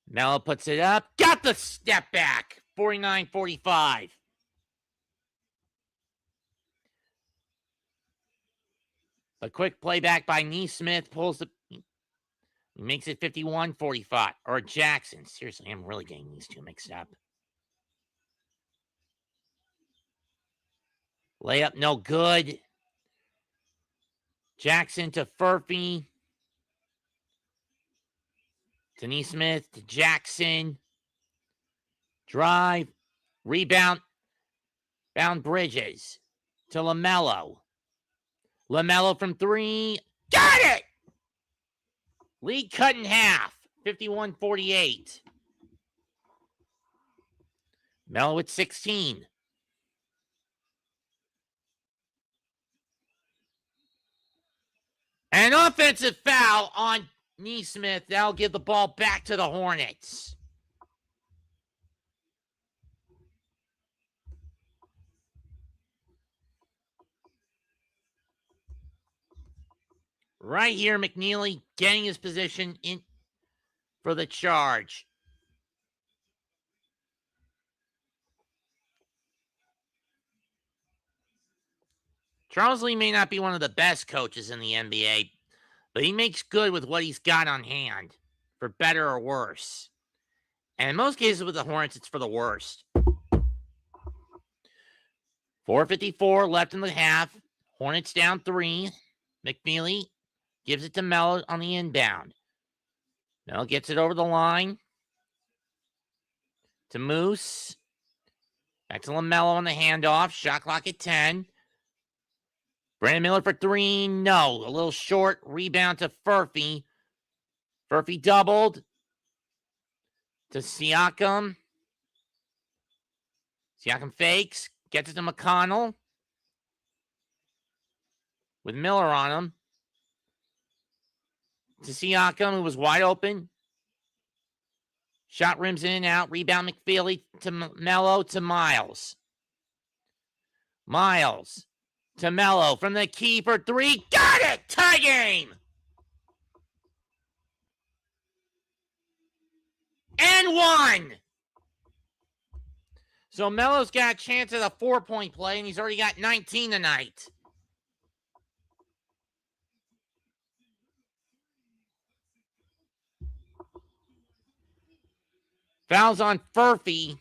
Melo puts it up. Got the step back. 49-45. A quick playback by Neesmith pulls the... He makes it 51-45. Or Jackson. Seriously, I'm really getting these two mixed up. Layup no good. Jackson to Furphy. To Neesmith to Jackson. Drive. Rebound. Bound Bridges. To LaMelo. LaMelo from 3. Got it! Lead cut in half. 51-48. Melo with 16. An offensive foul on Neesmith. That'll give the ball back to the Hornets. Right here, McNeely getting his position in for the charge. Charles Lee may not be one of the best coaches in the NBA, but he makes good with what he's got on hand, for better or worse. And in most cases with the Hornets, it's for the worst. 4:54 left in the half. Hornets down 3. McNeely gives it to Melo on the inbound. Melo gets it over the line. To Moose. Back to LaMelo on the handoff. Shot clock at 10. Brandon Miller for 3. No. A little short. Rebound to Furphy. Furphy doubled. To Siakam. Siakam fakes. Gets it to McConnell. With Miller on him. To Siakam, who was wide open. Shot rims in and out. Rebound McFeely to Mello to Miles. Miles to Mello from the key for three. Got it! Tie game! And one! So Melo's got a chance at a 4-point play, and he's already got 19 tonight. Fouls on Furphy.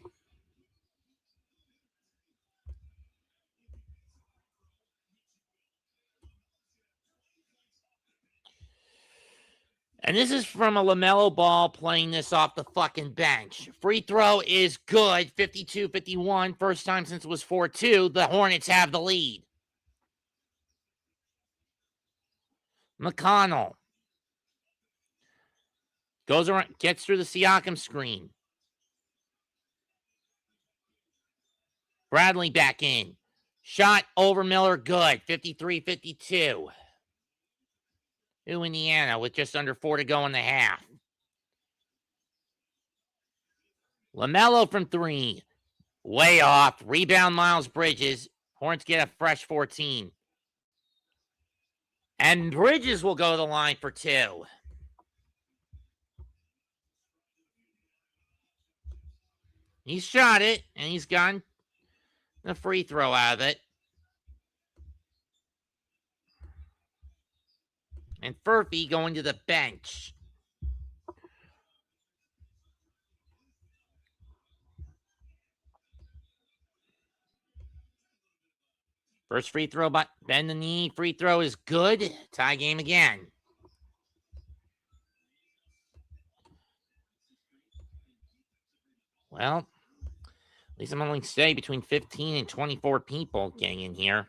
And this is from a LaMelo Ball playing this off the fucking bench. Free throw is good, 52-51. First time since it was 4-2. The Hornets have the lead. McConnell goes around, gets through the Siakam screen. Bradley back in. Shot over Miller, good, 53-52. To Indiana with just under 4 to go in the half. LaMelo from three. Way off. Rebound Miles Bridges. Hornets get a fresh 14. And Bridges will go to the line for 2. He's shot it, and he's gotten the free throw out of it. And Furphy going to the bench. First free throw by bend the knee. Free throw is good. Tie game again. Well, at least I'm only stay between 15 and 24 people getting in here.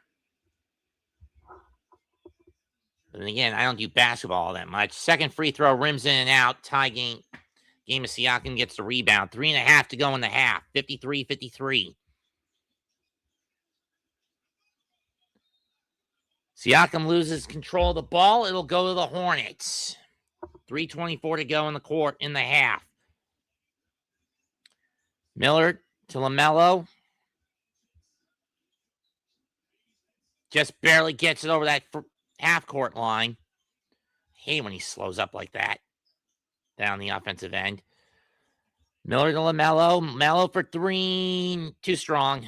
But then again, I don't do basketball all that much. Second free throw rims in and out. Tie game. Game of Siakam gets the rebound. 3.5 to go in the half. 53-53. Siakam loses control of the ball. It'll go to the Hornets. 3:24 to go in the court in the half. Miller to LaMelo. Just barely gets it over that half-court line. I hate when he slows up like that down the offensive end. Miller to LaMelo. Melo for three. Too strong.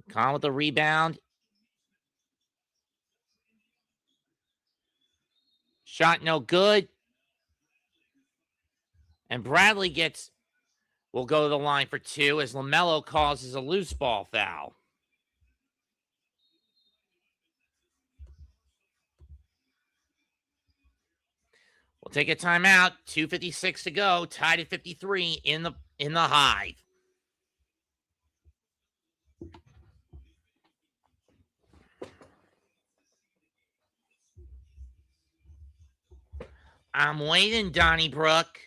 Con with the rebound. Shot no good. And Bradley will go to the line for 2 as LaMelo causes a loose ball foul. We'll take a timeout. 2:56 to go. Tied at 53 in the Hive. I'm waiting, Donnybrook.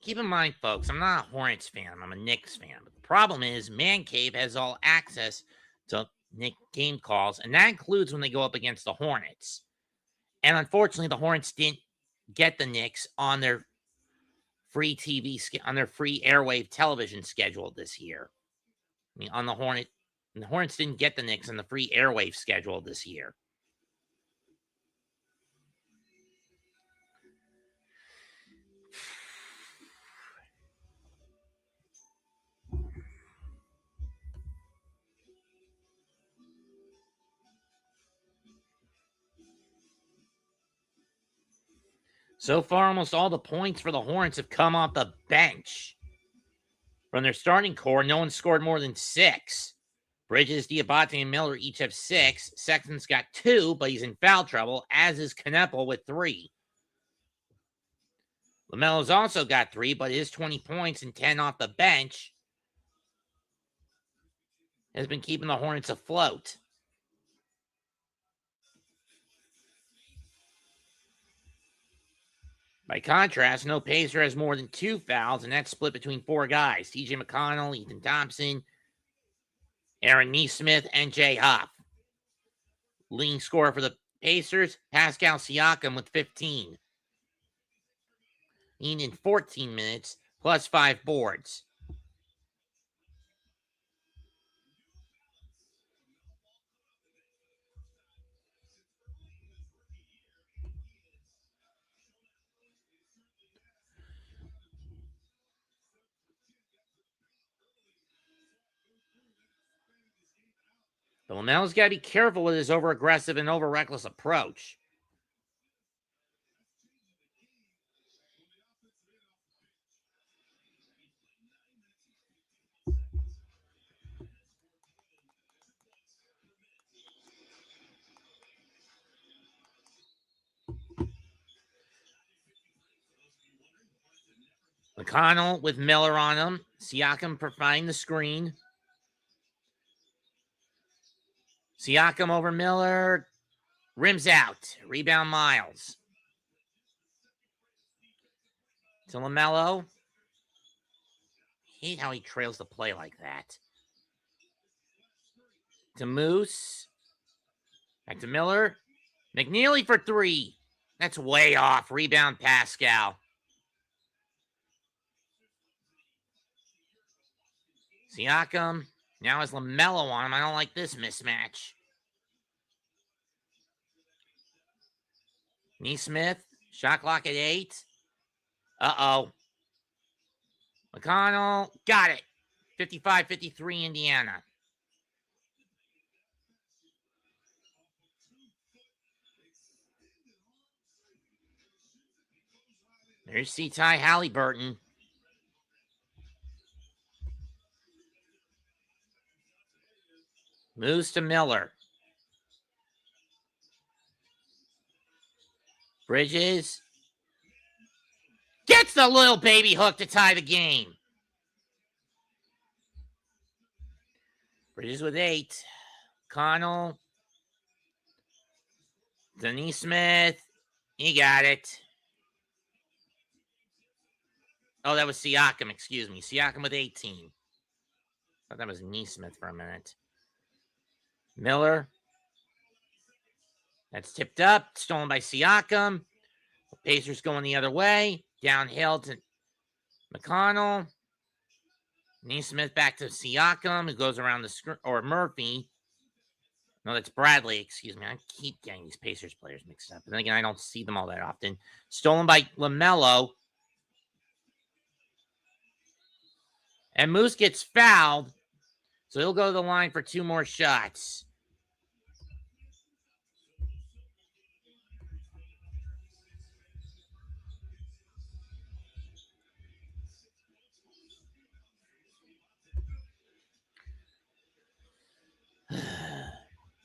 Keep in mind, folks, I'm not a Hornets fan. I'm a Knicks fan. But the problem is Man Cave has all access to Knicks game calls, and that includes when they go up against the Hornets. And unfortunately, the Hornets didn't get the Knicks on their free TV, on their free airwave television schedule this year. I mean, the Hornets didn't get the Knicks on the free airwave schedule this year. So far, almost all the points for the Hornets have come off the bench. From their starting core, no one scored more than 6. Bridges, Diabate, and Miller each have 6. Sexton's got 2, but he's in foul trouble, as is Kneppel with 3. LaMelo's also got 3, but his 20 points and 10 off the bench. has been keeping the Hornets afloat. By contrast, no Pacer has more than 2 fouls, and that's split between 4 guys: T.J. McConnell, Ethan Thompson, Aaron Neesmith, and Jay Huff. Leading scorer for the Pacers, Pascal Siakam with 15. In 14 minutes, plus 5 boards. But LaMelo's got to be careful with his over-aggressive and over-reckless approach. McConnell with Miller on him. Siakam providing the screen. Siakam over Miller. Rims out. Rebound Miles. To LaMelo. Hate how he trails the play like that. To Moose. Back to Miller. McNeely for 3. That's way off. Rebound Pascal. Siakam. Now has LaMelo on him. I don't like this mismatch. Neesmith. Shot clock at 8. Uh-oh. McConnell. Got it. 55-53 Indiana. There's C-Ty Halliburton. Moves to Miller. Bridges. Gets the little baby hook to tie the game. Bridges with 8. Connell. Denise Smith. He got it. Oh, that was Siakam. Excuse me. Siakam with 18. Thought that was Neesmith for a minute. Miller. That's tipped up. Stolen by Siakam. Pacers going the other way. Downhill to McConnell. Neesmith back to Siakam, who goes around the screen. Or Murphy. No, that's Bradley. Excuse me. I keep getting these Pacers players mixed up. And then again, I don't see them all that often. Stolen by LaMelo. And Moose gets fouled. So he'll go to the line for 2 more shots.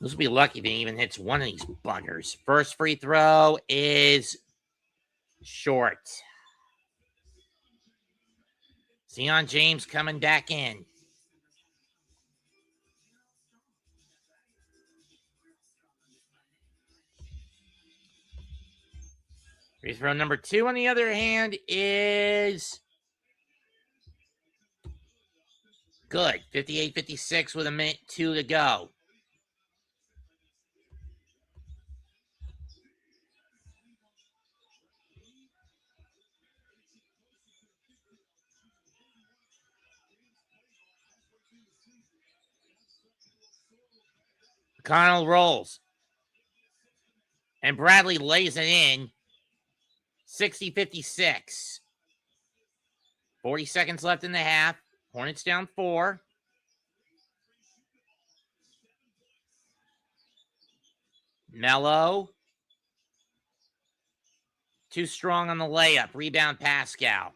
This will be lucky if he even hits one of these buggers. First free throw is short. Zion James coming back in. Free throw number 2, on the other hand, is good. 58-56 with a minute 2 to go. McConnell rolls. And Bradley lays it in. 60-56. 40 seconds left in the half. Hornets down 4. Melo. Too strong on the layup. Rebound Pascal.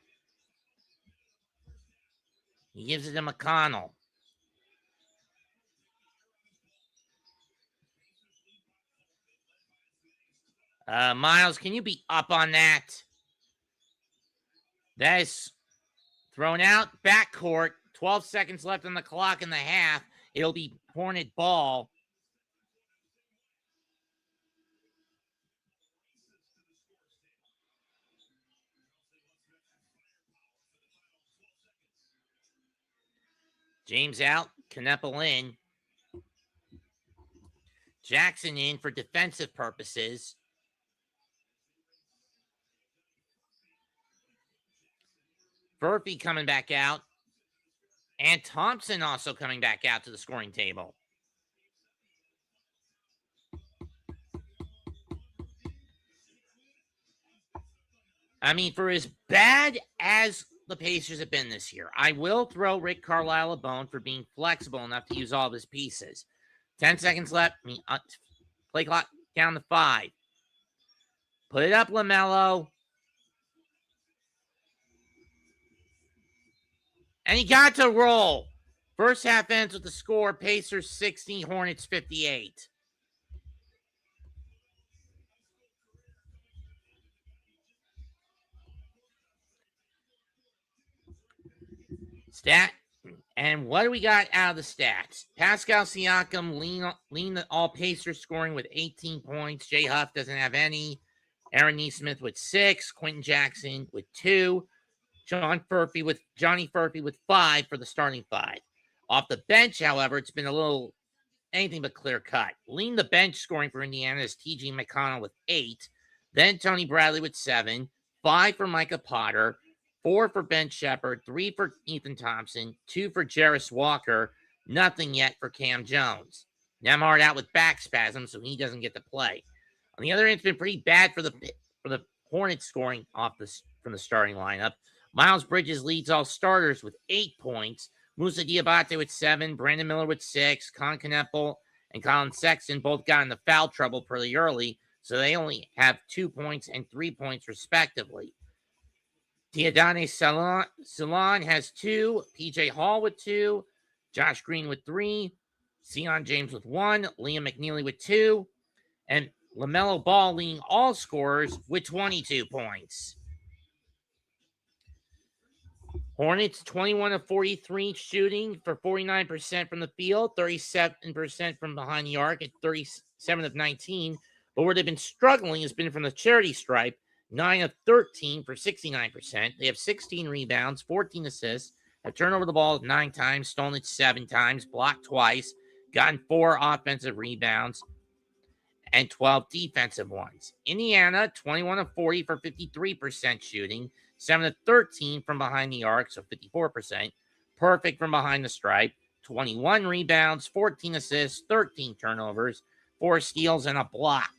He gives it to McConnell. Miles, can you be up on that? That is thrown out. Backcourt. 12 seconds left on the clock in the half. It'll be Hornet ball. James out, Kneppel in. Jackson in for defensive purposes. Furphy coming back out. And Thompson also coming back out to the scoring table. I mean, for as bad as the Pacers have been this year, I will throw Rick Carlisle a bone for being flexible enough to use all of his pieces. 10 seconds left. Play clock down to 5. Put it up, LaMelo. And he got to roll. First half ends with the score, Pacers 60, Hornets 58. Stat. And what do we got out of the stats? Pascal Siakam lean the all Pacers scoring with 18 points. Jay Huff doesn't have any. Aaron Nesmith with 6. Quentin Jackson with 2. Johnny Furphy with 5 for the starting 5. Off the bench, however, it's been a little anything but clear cut. Lean the bench scoring for Indiana is T.J. McConnell with 8. Then Tony Bradley with 7. 5 for Micah Potter. 4 for Ben Shepherd, 3 for Ethan Thompson, 2 for Jarris Walker, nothing yet for Cam Jones. Nembhard out with back spasms, so he doesn't get to play. On the other hand, it's been pretty bad for the Hornets scoring from the starting lineup. Miles Bridges leads all starters with 8 points. Musa Diabate with 7, Brandon Miller with 6, Con Kneppel and Colin Sexton both got into foul trouble pretty early, so they only have 2 points and 3 points respectively. Diadane Salon has 2, PJ Hall with 2, Josh Green with 3, Sion James with 1, Liam McNeely with 2, and LaMelo Ball leading all scorers with 22 points. Hornets 21 of 43 shooting for 49% from the field, 37% from behind the arc at 37 of 19. But where they've been struggling has been from the charity stripe, 9 of 13 for 69%. They have 16 rebounds, 14 assists, have turned over the ball 9 times, stolen it 7 times, blocked twice, gotten 4 offensive rebounds, and 12 defensive ones. Indiana, 21 of 40 for 53% shooting, 7 of 13 from behind the arc, so 54%. Perfect from behind the stripe, 21 rebounds, 14 assists, 13 turnovers, 4 steals, and a block.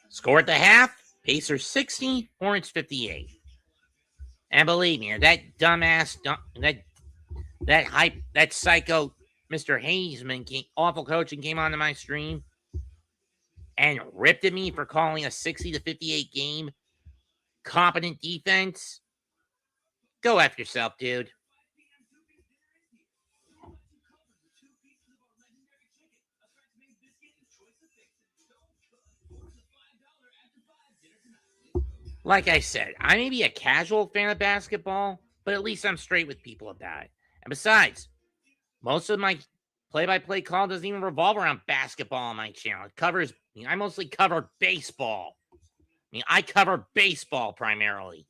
Score at the half, Pacers 60, Hornets 58. And believe me, that dumbass, that psycho Mr. Hazeman, awful coaching, came onto my stream and ripped at me for calling a 60 to 58 game competent defense. Go F yourself, dude. Like I said, I may be a casual fan of basketball, but at least I'm straight with people about it. And besides, most of my play-by-play call doesn't even revolve around basketball on my channel. It covers, I mostly cover baseball. I cover baseball primarily.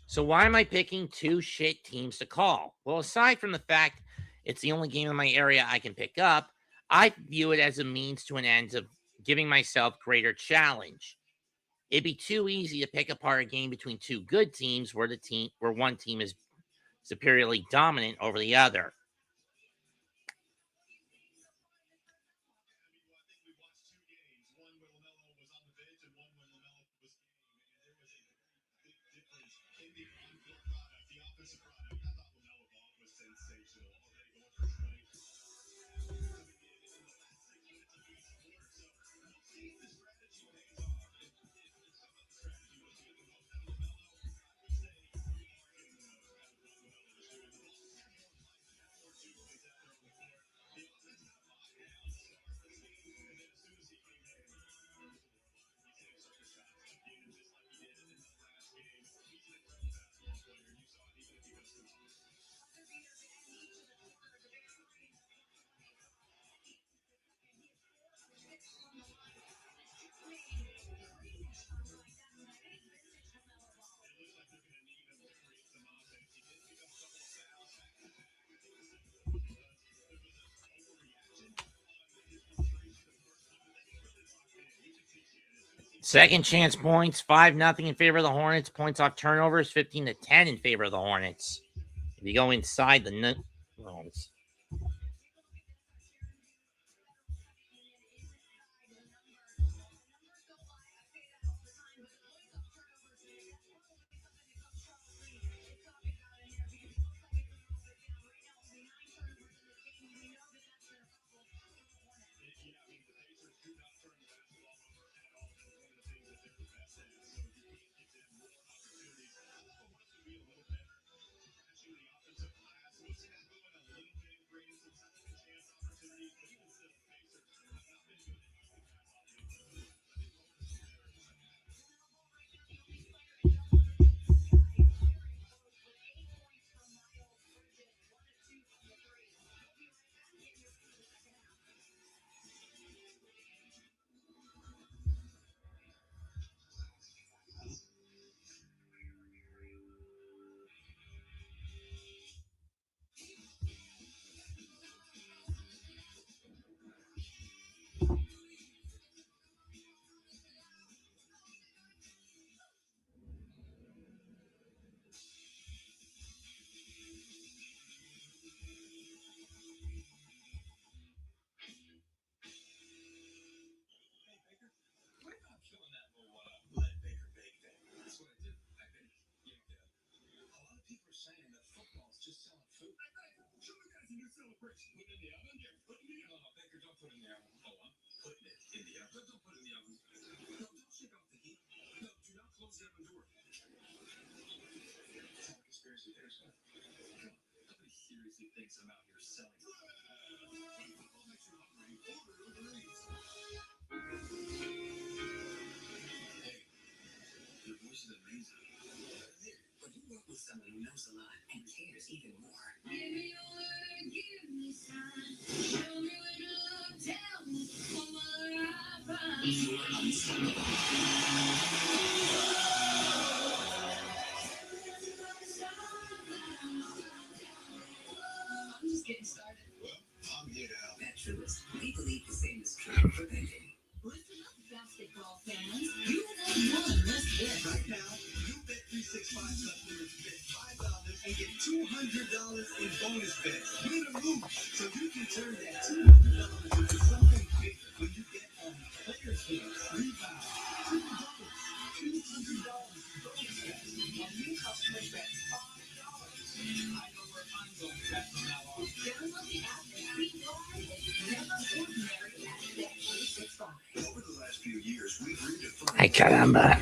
So why am I picking 2 shit teams to call? Well, aside from the fact it's the only game in my area I can pick up, I view it as a means to an end of giving myself greater challenge. It'd be too easy to pick apart a game between 2 good teams where one team is superiorly dominant over the other. Second chance points, 5-0 in favor of the Hornets. Points off turnovers, 15-10 in favor of the Hornets. If you go inside the Hornets. Ay, caramba.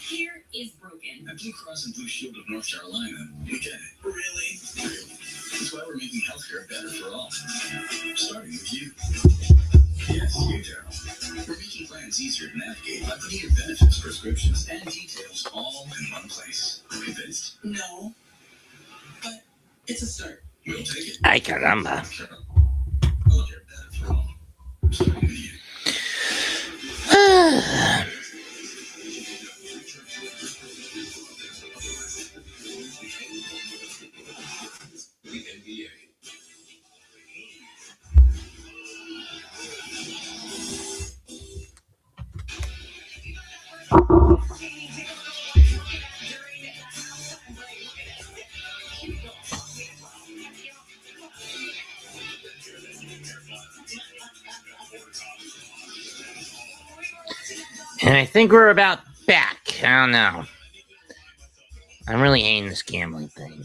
Here is broken. At Blue Cross and Blue Shield of North Carolina, we get it. Really? That's why we're making healthcare better for all. Starting with you. Yes, you, Daryl. We're making plans easier to navigate by putting your benefits, prescriptions, and details all in one place. Convinced? No. It's a start. We'll take it. Ay, caramba. I'll get better for all. Starting with you. The NBA. And I think we're about back. I don't know. I'm really hating this gambling thing.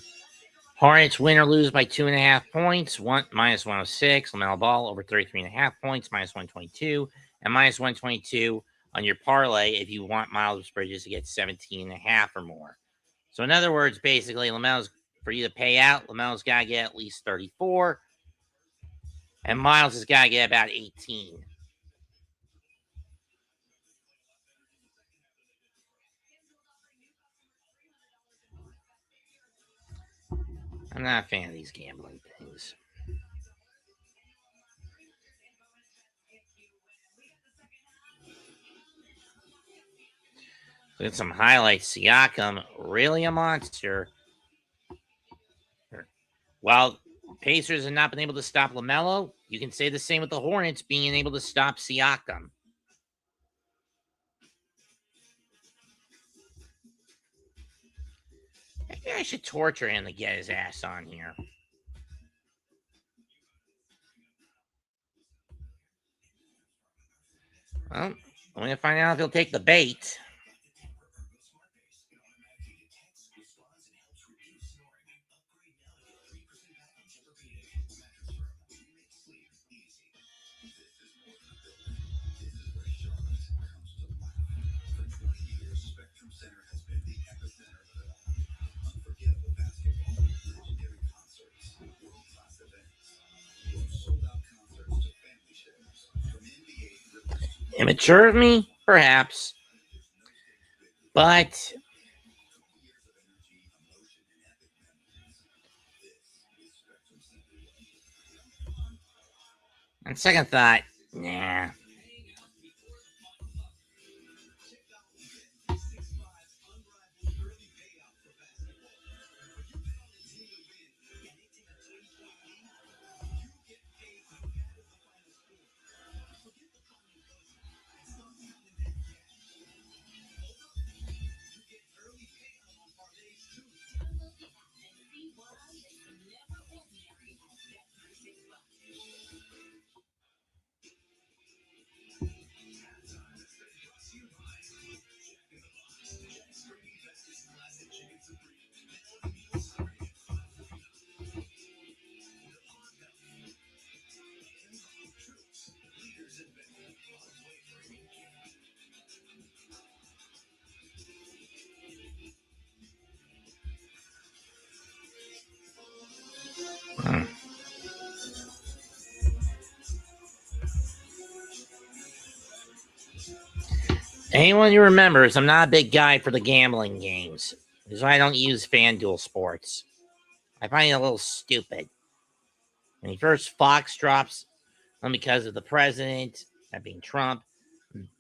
Hornets win or lose by 2.5 points. Minus 106. LaMelo Ball over 33.5 points. Minus 122. And minus 122 on your parlay if you want Miles Bridges to get 17.5 or more. So in other words, basically, LaMelo's for you to pay out, LaMelo's got to get at least 34. And Miles has got to get about 18. I'm not a fan of these gambling things. Look at some highlights. Siakam, really a monster. While Pacers have not been able to stop LaMelo, you can say the same with the Hornets being able to stop Siakam. Maybe I should torture him to get his ass on here. Well, I'm going to find out if he'll take the bait. Immature of me? Perhaps. But on second thought, nah. Anyone who remembers, I'm not a big guy for the gambling games. This is why I don't use FanDuel Sports. I find it a little stupid. When he first Fox drops them because of the president, that being Trump,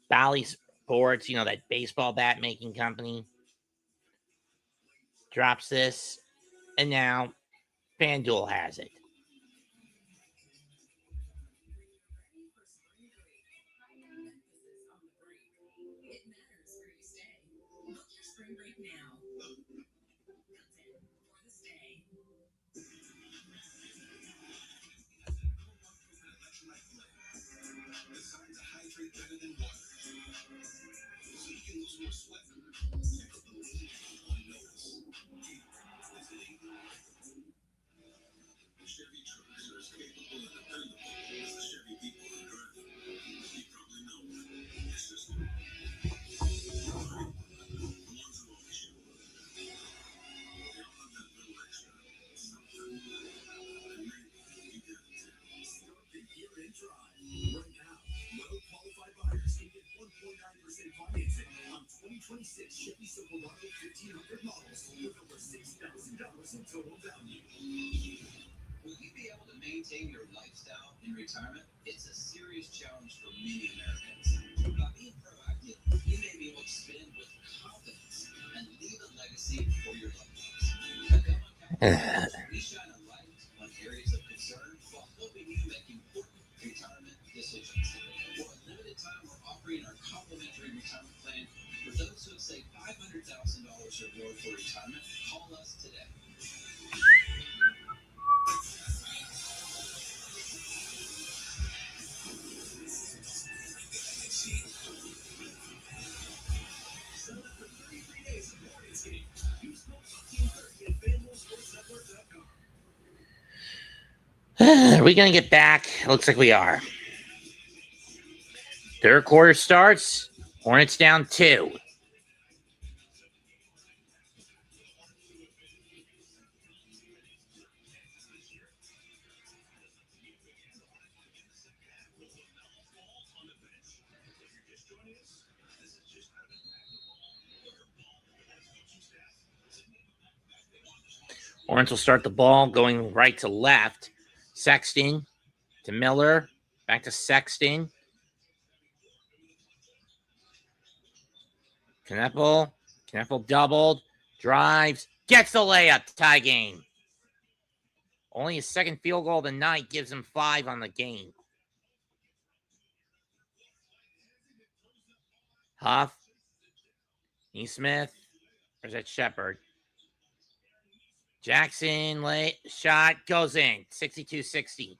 Bally Sports, that baseball bat making company, drops this, and now FanDuel has it. 2026 Chevy Silverado 1500 models with over $6,000 in total value. Will you be able to maintain your lifestyle in retirement? It's a serious challenge for many Americans. By being proactive, you may be able to spend with confidence and leave a legacy for your loved ones. At Belmont Capital, we shine a light on areas of concern while helping you make important retirement decisions. For a limited time, we're offering our complimentary retirement plan for those who have saved $500,000 or more for retirement. Call us today. Are we going to get back? Looks like we are. Third quarter starts. Hornets down 2. Hornets will start the ball going right to left. Sexton to Miller. Back to Sexton. Kneppel doubled. Drives. Gets the layup. Tie game. Only his second field goal of the night gives him 5 on the game. Huff. Neesmith. Or is that Shepard? Jackson, late shot, goes in. 62-60.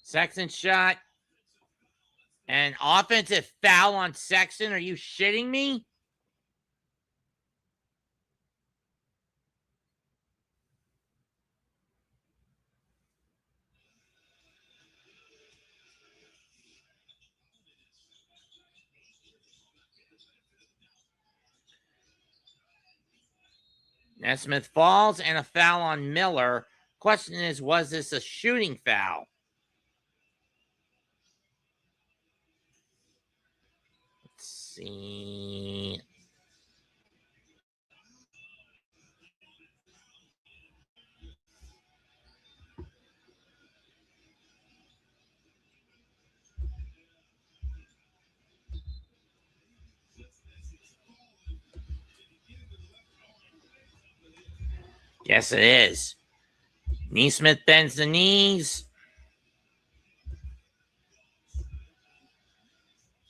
Sexton shot. An offensive foul on Sexton. Are you shitting me? Nesmith falls and a foul on Miller. Question is, was this a shooting foul? Let's see. Yes, it is. Neesmith bends the knees.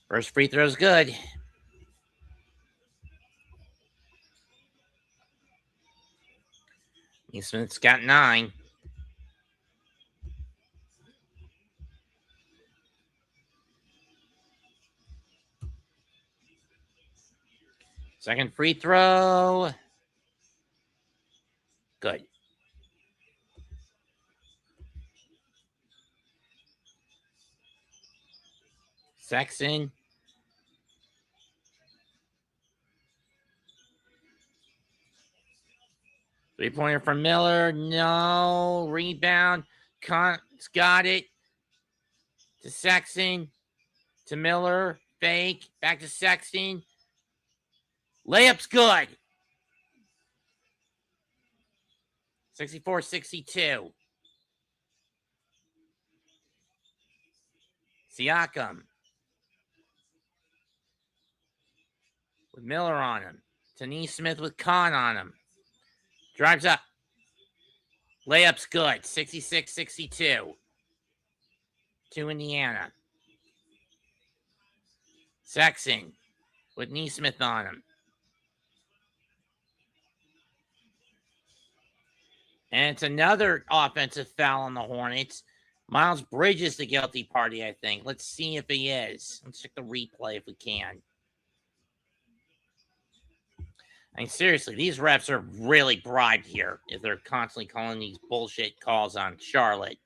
First free throw's good. Neesmith's got 9. Second free throw. Good. Sexton. Three-pointer from Miller. No. Rebound. Cunt's got it. To Sexton. To Miller. Fake. Back to Sexton. Layup's good. 64-62. Siakam. With Miller on him. To Neesmith with Kahn on him. Drives up. Layup's good. 66-62. To Indiana. Sexton with Neesmith on him. And it's another offensive foul on the Hornets. Miles Bridges the guilty party, I think. Let's see if he is. Let's check the replay if we can. I mean, seriously, these refs are really bribed here if they're constantly calling these bullshit calls on Charlotte.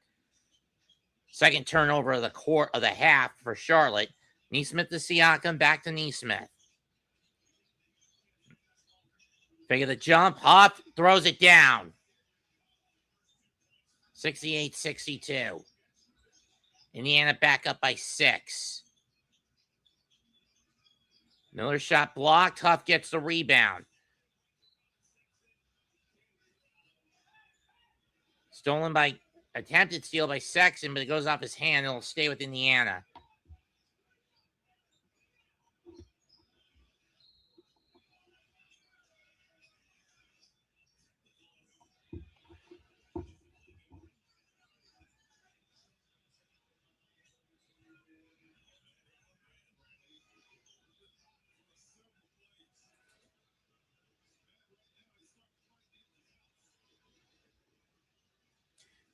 Second turnover of the half for Charlotte. Neesmith to Siakam, back to Neesmith. Figure the jump. Huff throws it down. 68-62. Indiana back up by 6. Miller shot blocked. Huff gets the rebound. Attempted steal by Sexton, but it goes off his hand. It'll stay with Indiana.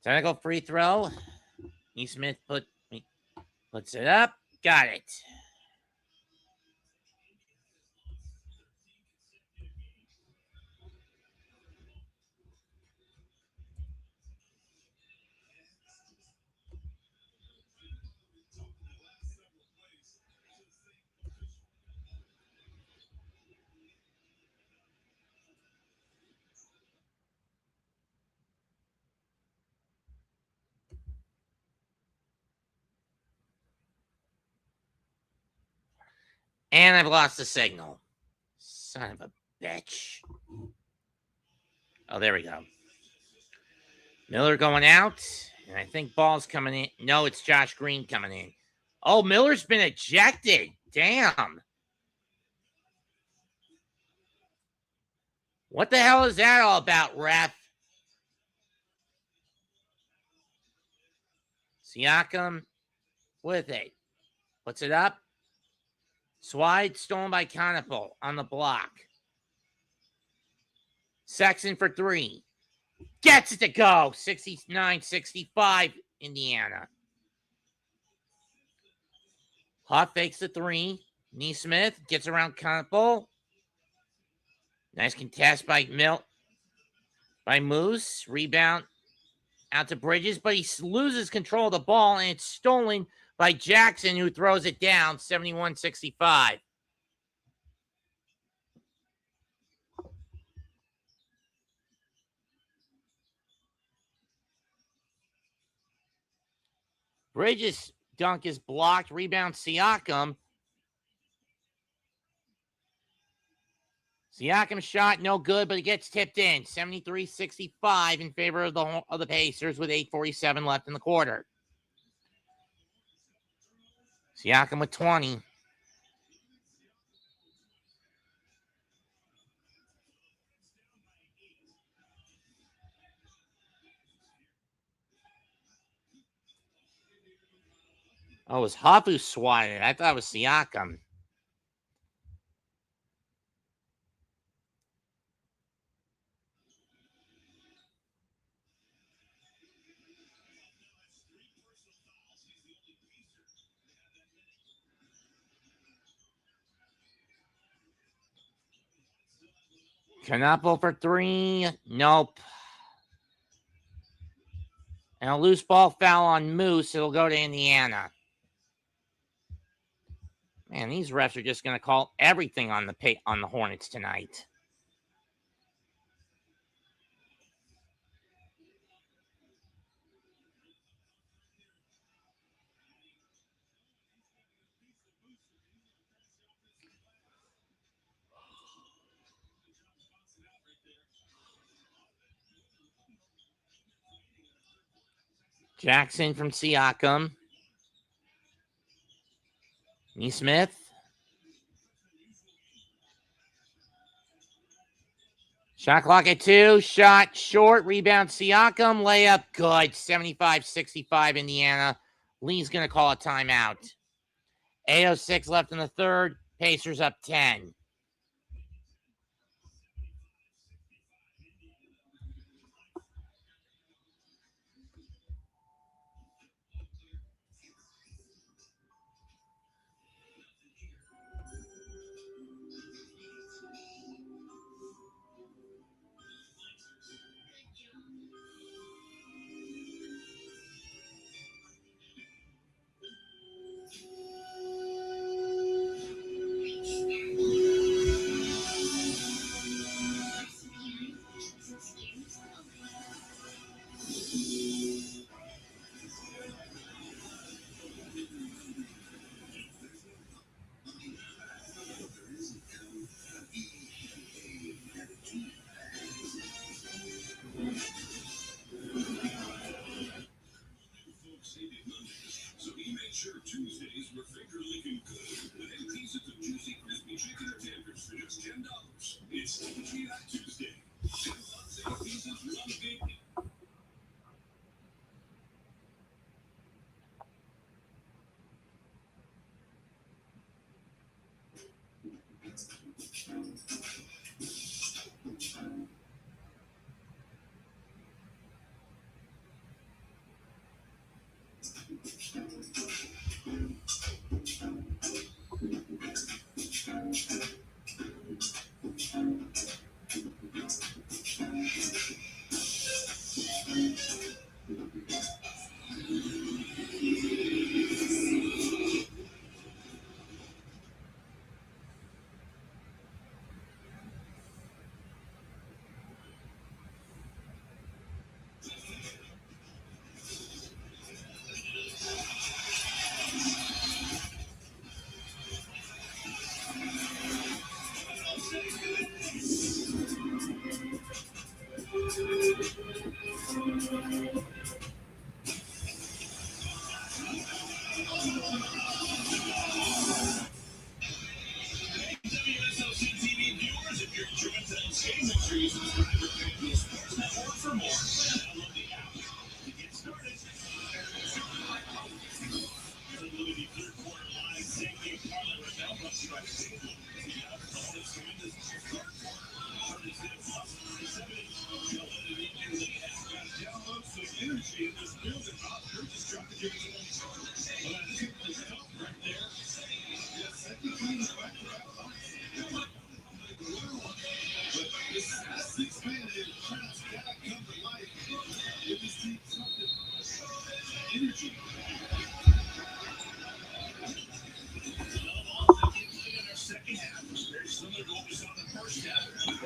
Technical free throw. Smith puts it up. Got it. And I've lost the signal. Son of a bitch. Oh, there we go. Miller going out. And I think Ball's coming in. No, it's Josh Green coming in. Oh, Miller's been ejected. Damn. What the hell is that all about, ref? Siakam with it. Puts it up. Swide stolen by Conopel on the block. Sexton for 3. Gets it to go. 69-65, Indiana. Huff fakes the 3. Neesmith gets around Conopel. Nice contest by Moose. Rebound out to Bridges, but he loses control of the ball, and it's stolen by Jackson, who throws it down, 71-65. Bridges' dunk is blocked. Rebound Siakam. Siakam shot no good, but it gets tipped in. 73-65 in favor of the Pacers with 8:47 left in the quarter. Siakam with 20. Oh, it was Huff who swatted it. I thought it was Siakam. Conopel for 3. Nope. And a loose ball foul on Moose. It'll go to Indiana. Man, these refs are just going to call everything on the Hornets tonight. Jackson from Siakam. Neesmith. Shot clock at 2. Shot short. Rebound Siakam. Layup good. 75-65 Indiana. Lee's going to call a timeout. 8:06 left in the third. Pacers up 10.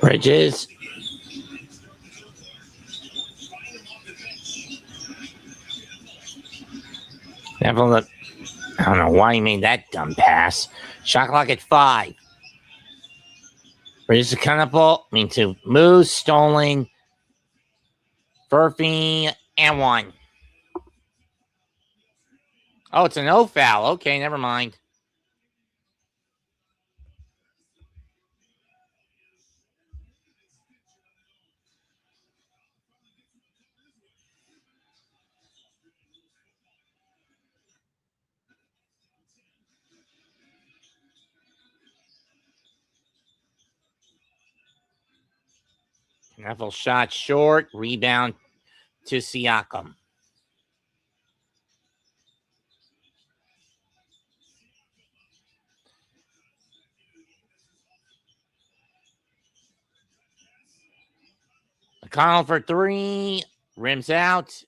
Bridges. Neville, I don't know why he made that dumb pass. Shot clock at 5. Bridges to to Moose, Stolen, Furphy, and 1. Oh, it's a no foul. Okay, never mind. Neville shot short. Rebound to Siakam. McConnell for 3. Rims out.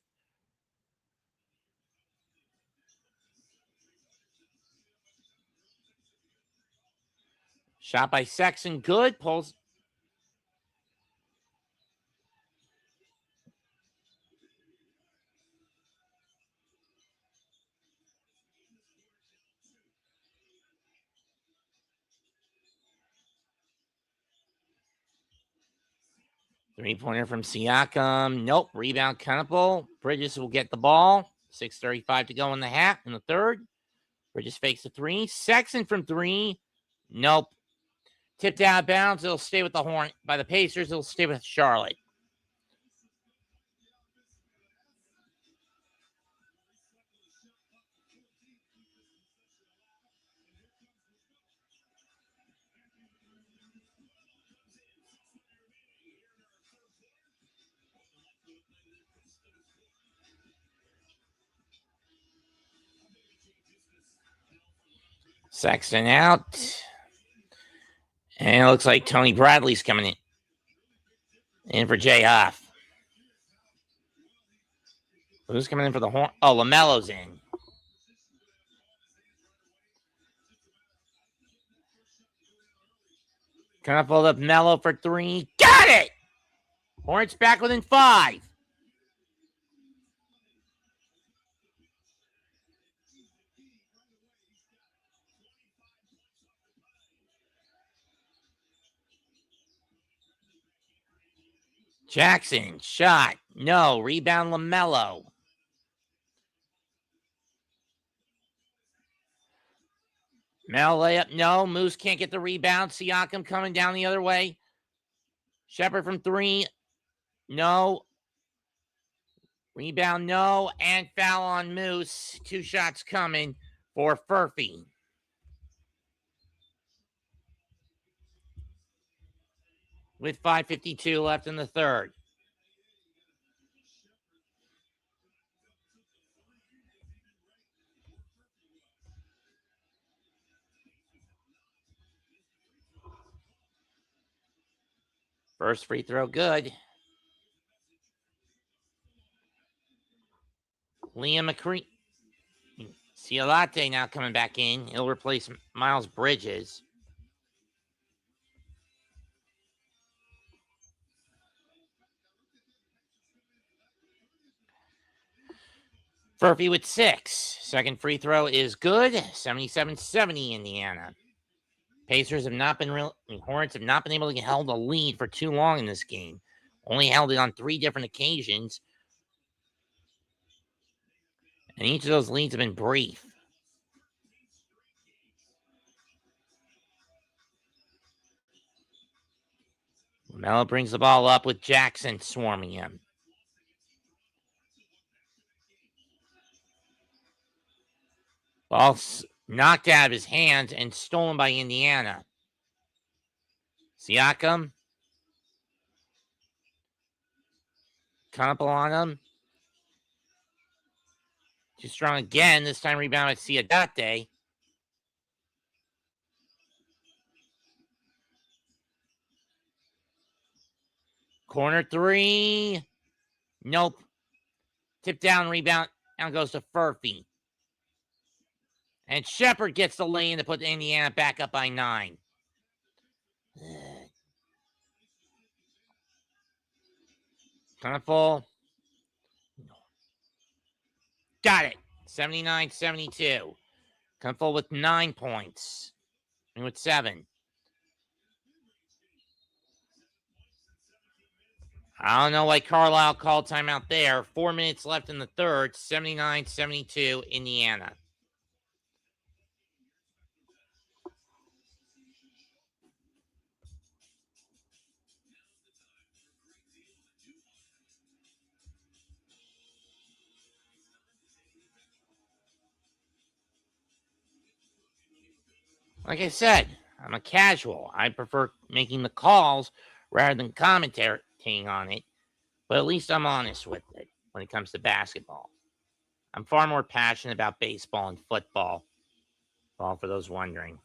Shot by Sexton. Good. Pulls. Three-pointer from Siakam. Nope. Rebound Cunningham. Bridges will get the ball. 6:35 to go in the third. Bridges fakes a 3. Sexton from 3. Nope. Tipped out of bounds. It'll stay with the Hornet. By the Pacers, it'll stay with Charlotte. Sexton out. And it looks like Tony Bradley's coming in for Jay Huff. Who's coming in for the Horn? Oh, LaMelo's in. Gonna pull up Melo for 3. Got it! Hornets back within 5. Jackson, shot. No. Rebound LaMelo. Mel layup. No. Moose can't get the rebound. Siakam coming down the other way. Shepard from 3. No. Rebound, no. And foul on Moose. 2 shots coming for Furphy. With 5:52 left in the third. First free throw, good. Liam McCree. Cialate now coming back in. He'll replace Miles Bridges. Furphy with 6. Second free throw is good. 77-70 Indiana. Pacers have not been Hornets have not been able to hold a lead for too long in this game. Only held it on 3 different occasions. And each of those leads have been brief. Melo brings the ball up with Jackson swarming him. Ball knocked out of his hands and stolen by Indiana. Siakam. Couple on him. Too strong again. This time rebound at Ciadate. Corner 3. Nope. Tip down, rebound. Now goes to Furphy. And Shepard gets the lane to put Indiana back up by 9. Kind of full. Got it. 79-72. Kind of full with 9 points. And with 7. I don't know why Carlisle called timeout there. 4 minutes left in the third. 79-72 Indiana. Like I said, I'm a casual. I prefer making the calls rather than commentating on it. But at least I'm honest with it when it comes to basketball. I'm far more passionate about baseball and football. Well, for those wondering.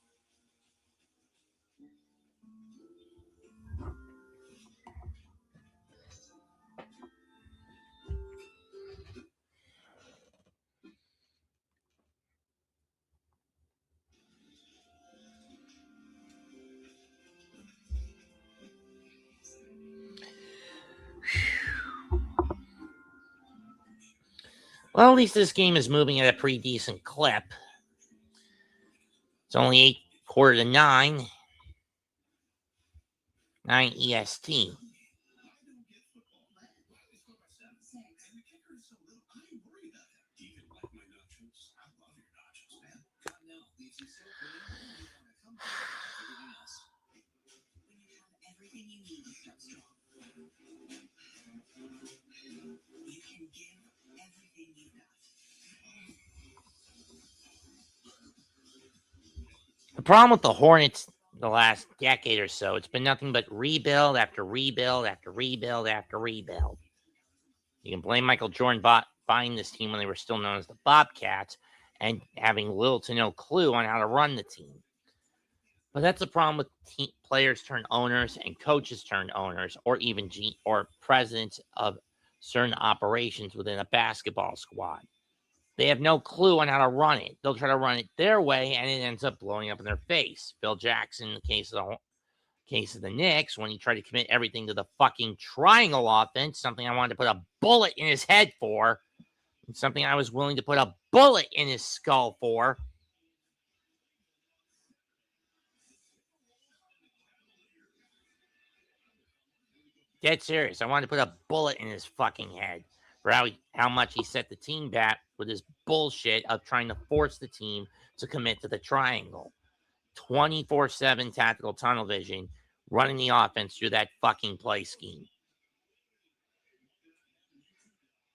Well, at least this game is moving at a pretty decent clip. It's only 8:45. 9 EST. The problem with the Hornets the last decade or so, it's been nothing but rebuild after rebuild after rebuild after rebuild. You can blame Michael Jordan buying this team when they were still known as the Bobcats and having little to no clue on how to run the team. But that's the problem with players turn owners and coaches turn owners, or even or presidents of certain operations within a basketball squad. They have no clue on how to run it. They'll try to run it their way, and it ends up blowing up in their face. Phil Jackson, in the case of the Knicks, when he tried to commit everything to the fucking triangle offense, something I wanted to put a bullet in his head for, and something I was willing to put a bullet in his skull for. Dead serious. I wanted to put a bullet in his fucking head for how much he set the team back with his bullshit of trying to force the team to commit to the triangle. 24/7 tactical tunnel vision, running the offense through that fucking play scheme.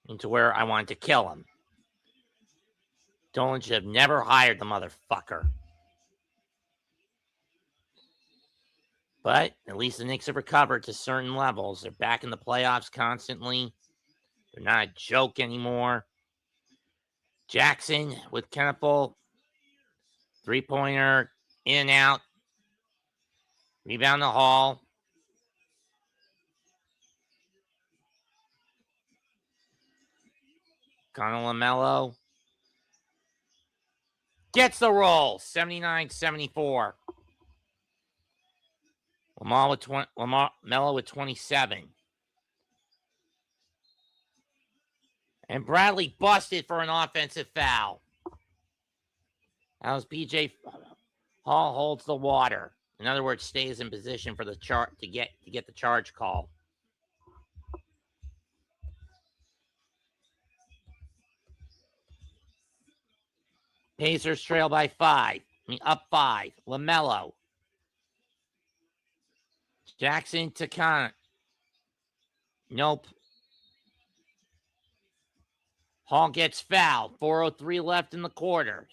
Into where I wanted to kill him. Dolan should have never hired the motherfucker. But at least the Knicks have recovered to certain levels. They're back in the playoffs constantly. They're not a joke anymore. Jackson with Kenneful. 3-pointer. In and out. Rebound the Hall. Connell LaMelo gets the roll. 79-74. Mello with 27. And Bradley busted for an offensive foul. That was PJ Hall holds the water. In other words, stays in position for the chart to get the charge call. Pacers trail by 5. Up 5. LaMelo. Jackson to Connor. Nope. Hall gets fouled. 4:03 left in the quarter.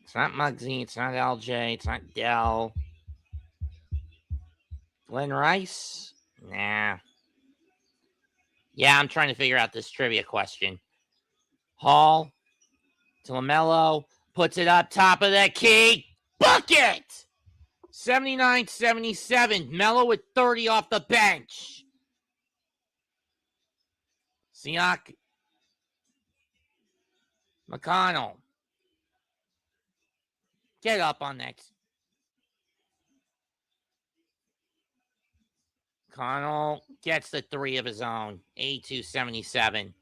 It's not Muggsy. It's not LJ. It's not Dell. Glenn Rice? Nah. Yeah, I'm trying to figure out this trivia question. Hall to LaMelo. Puts it up top of the key. Bucket! 79-77. Melo with 30 off the bench. Siak. McConnell. Get up on that. McConnell gets the 3 of his own. 82-77.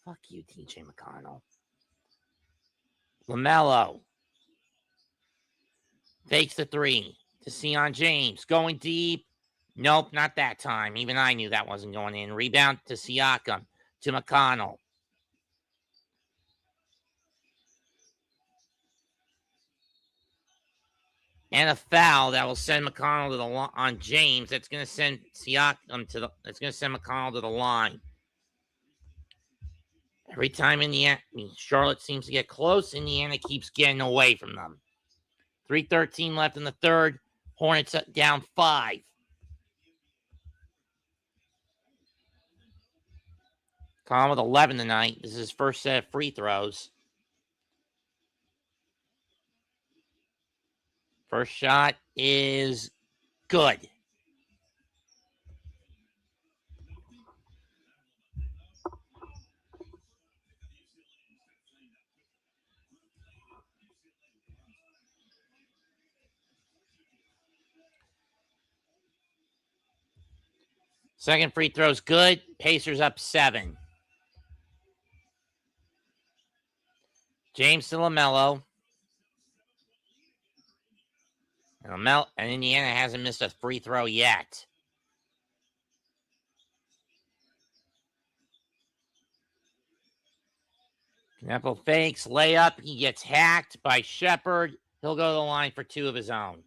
Fuck you, TJ McConnell. LaMelo. Fakes the 3 to Sion James. Going deep. Nope, not that time. Even I knew that wasn't going in. Rebound to Siakam. To McConnell. And a foul that will send McConnell to the line on James. That's going to send Siakam to the. That's going to send McConnell to the line. Every time Charlotte seems to get close, Indiana keeps getting away from them. 3:13 left in the third. Hornets down 5. Conn with 11 tonight. This is his first set of free throws. First shot is good. Second free throw's good. Pacers up 7. James to LaMelo. And Indiana hasn't missed a free throw yet. Kneppel fakes, layup. He gets hacked by Shepard. He'll go to the line for 2 of his own.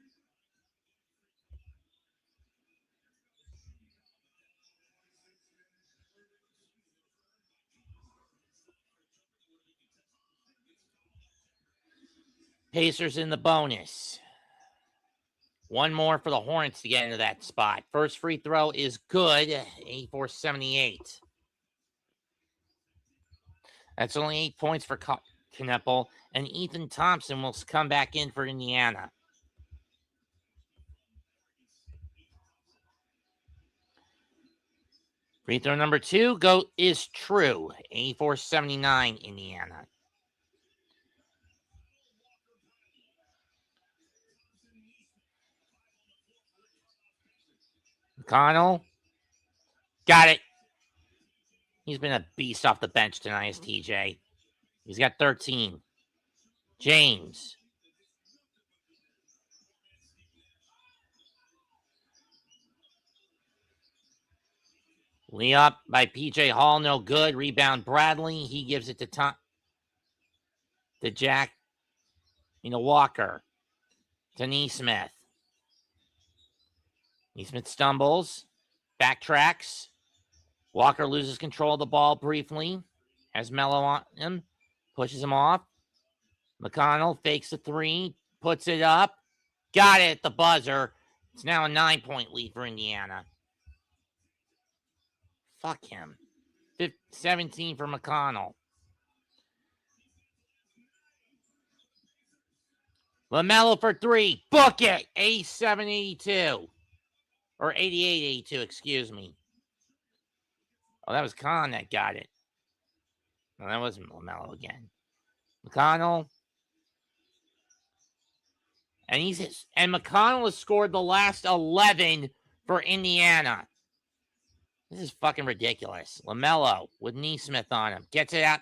Pacers in the bonus. One more for the Hornets to get into that spot. First free throw is good. 84-78. That's only 8 points for Kneppel. And Ethan Thompson will come back in for Indiana. Free throw number 2 is true. 84-79 Indiana. McConnell. Got it. He's been a beast off the bench tonight, is TJ. He's got 13. James. Layup by PJ Hall, no good. Rebound Bradley. He gives it to Jack. Walker. To Neesmith. Neesmith stumbles. Backtracks. Walker loses control of the ball briefly. Has Melo on him. Pushes him off. McConnell fakes the 3. Puts it up. Got it at the buzzer. It's now a 9-point lead for Indiana. Fuck him. 17 for McConnell. LaMelo for 3. Book it. 87-82. Or 88-82, excuse me. Oh, that was Khan that got it. No, that wasn't LaMelo again. McConnell. And McConnell has scored the last 11 for Indiana. This is fucking ridiculous. LaMelo with Neesmith on him. Gets it out.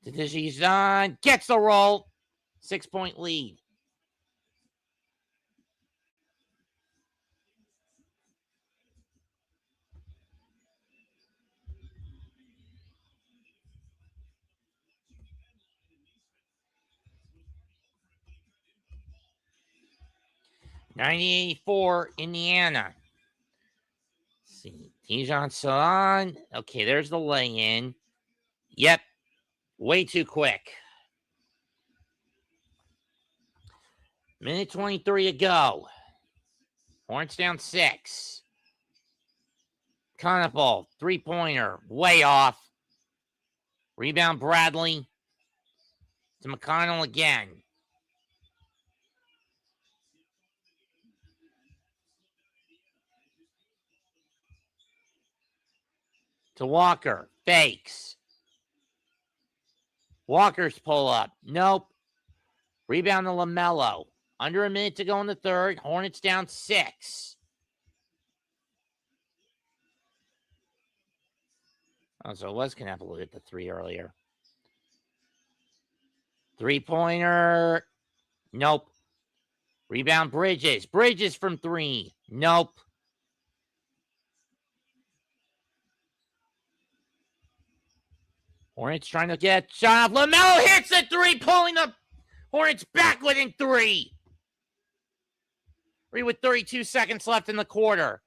He's done. Gets the roll. 6-point lead. $90-84 Indiana. Let's see. Tijon Salon. Okay, there's the lay-in. Yep. Way too quick. Minute 23 to go. Hornets down 6. Conable, 3-pointer, way off. Rebound Bradley to McConnell again. To Walker, fakes. Walker's pull up, nope. Rebound to LaMelo. Under a minute to go in the third. Hornets down 6. Oh, so it was Knapp who hit the 3 earlier. 3-pointer. Nope. Rebound Bridges. Bridges from 3. Nope. Hornets trying to get shot off. LaMelo hits the 3, pulling the Hornets back within 3. 3 with 32 seconds left in the quarter.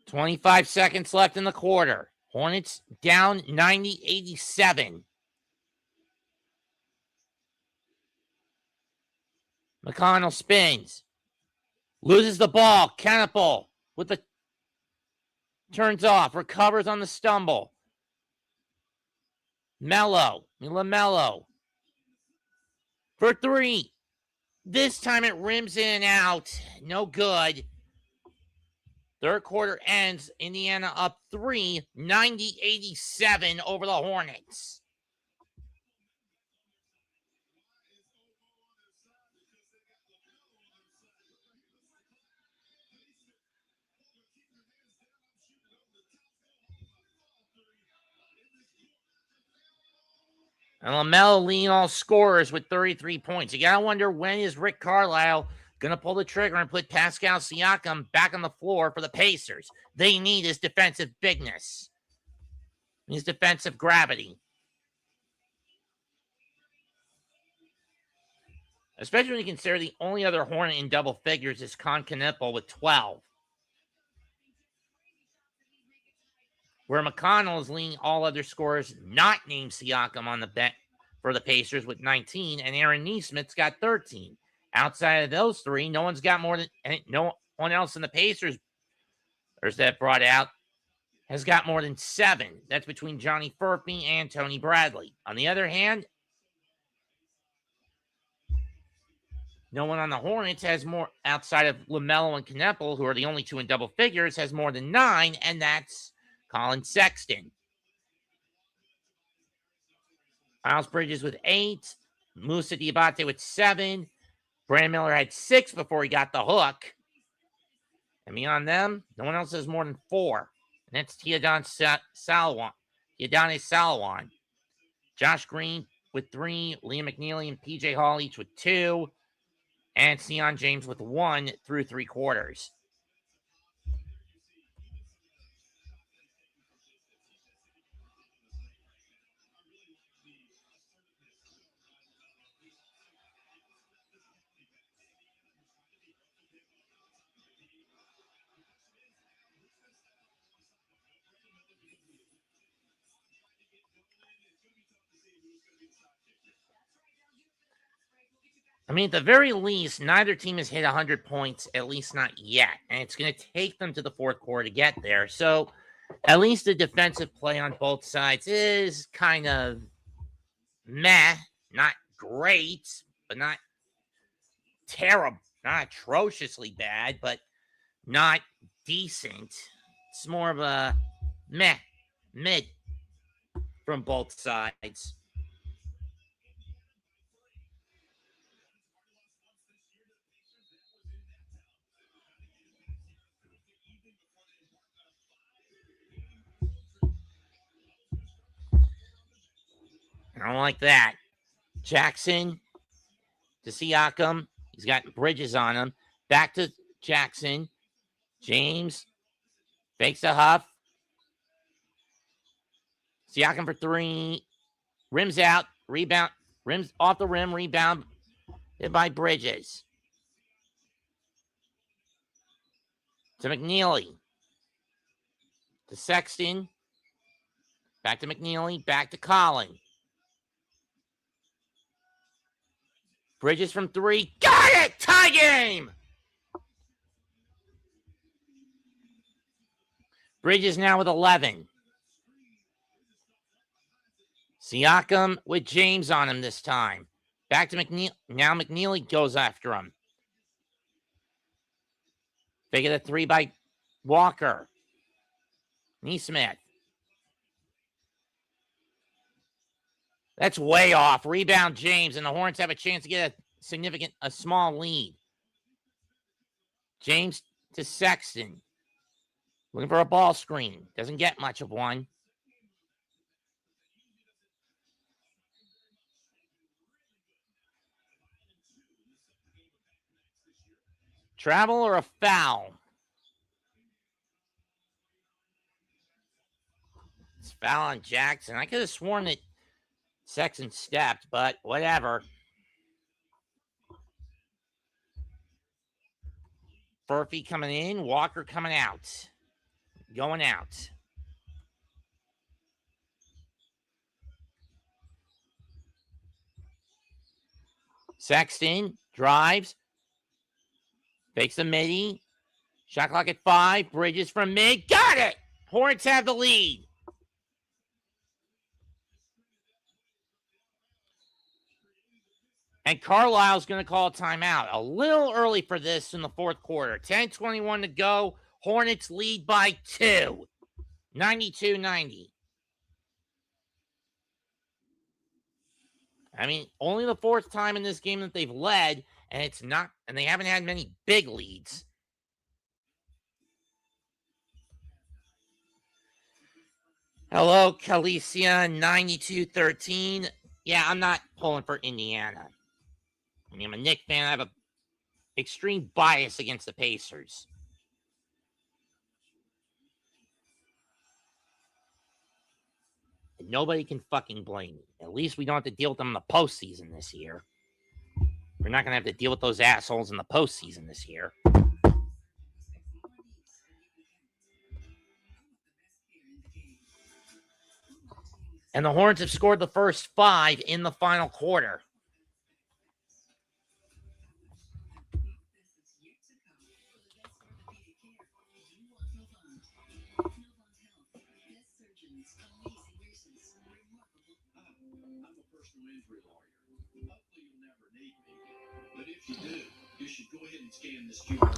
$25 seconds left in the quarter. Hornets down 90-87. McConnell spins. Loses the ball. Canapel with the turns off. Recovers on the stumble. LaMelo. For 3. This time it rims in and out. No good. Third quarter ends. Indiana up 3, 90-87 over the Hornets. And LaMelo leading all scorers with 33 points. You got to wonder, when is Rick Carlisle going to pull the trigger and put Pascal Siakam back on the floor for the Pacers? They need his defensive bigness, his defensive gravity. Especially when you consider the only other Hornet in double figures is Knipple with 12. Where McConnell is leading all other scorers not named Siakam on the bench for the Pacers with 19, and Aaron Neesmith's got 13. Outside of those 3, no one's got more than, and no one else in the Pacers that brought out has got more than 7. That's between Johnny Furphy and Tony Bradley. On the other hand, no one on the Hornets has more, outside of LaMelo and Knepel, who are the only 2 in double figures, has more than 9, and that's Colin Sexton. Miles Bridges with 8. Moussa Diabate with 7. Brandon Miller had 6 before he got the hook. And beyond them, no one else has more than 4. And that's Tiadane Salawan. Josh Green with 3. Liam McNeely and PJ Hall each with 2. And Sion James with 1 through 3 quarters. I mean, at the very least, neither team has hit 100 points, at least not yet. And it's going to take them to the fourth quarter to get there. So at least the defensive play on both sides is kind of meh, not great, but not terrible, not atrociously bad, but not decent. It's more of a mid from both sides. I don't like that. Jackson to Siakam. He's got Bridges on him. Back to Jackson. James fakes a huff. Siakam for three. Rims out. Rebound. Rims off the rim. Rebound by Bridges. To McNeely. To Sexton. Back to McNeely. Back to Collin. Bridges from three. Got it! Tie game! Bridges now with 11. Siakam with James on him this time. Back to McNeely. Now McNeely goes after him. Fake it a three by Walker. Neesmith. That's way off. Rebound James, and the Hornets have a chance to get a small lead. James to Sexton. Looking for a ball screen. Doesn't get much of one. Travel or a foul? It's foul on Jackson. I could have sworn that Sexton stepped, but whatever. Furphy coming in. Walker coming out. Going out. Sexton drives. Fakes the midi. Shot clock at 5. Bridges from mid. Got it! Hornets have the lead. And Carlisle's going to call a timeout. A little early for this in the fourth quarter. 10:21 to go. Hornets lead by 2. 92-90. I mean, only the fourth time in this game that they've led, and they haven't had many big leads. Hello, Calicia, 92-13. Yeah, I'm not pulling for Indiana. I mean, I'm a Knicks fan. I have an extreme bias against the Pacers. And nobody can fucking blame me. At least we don't have to deal with them in the postseason this year. We're not going to have to deal with those assholes in the postseason this year. And the Hornets have scored the first 5 in the final quarter.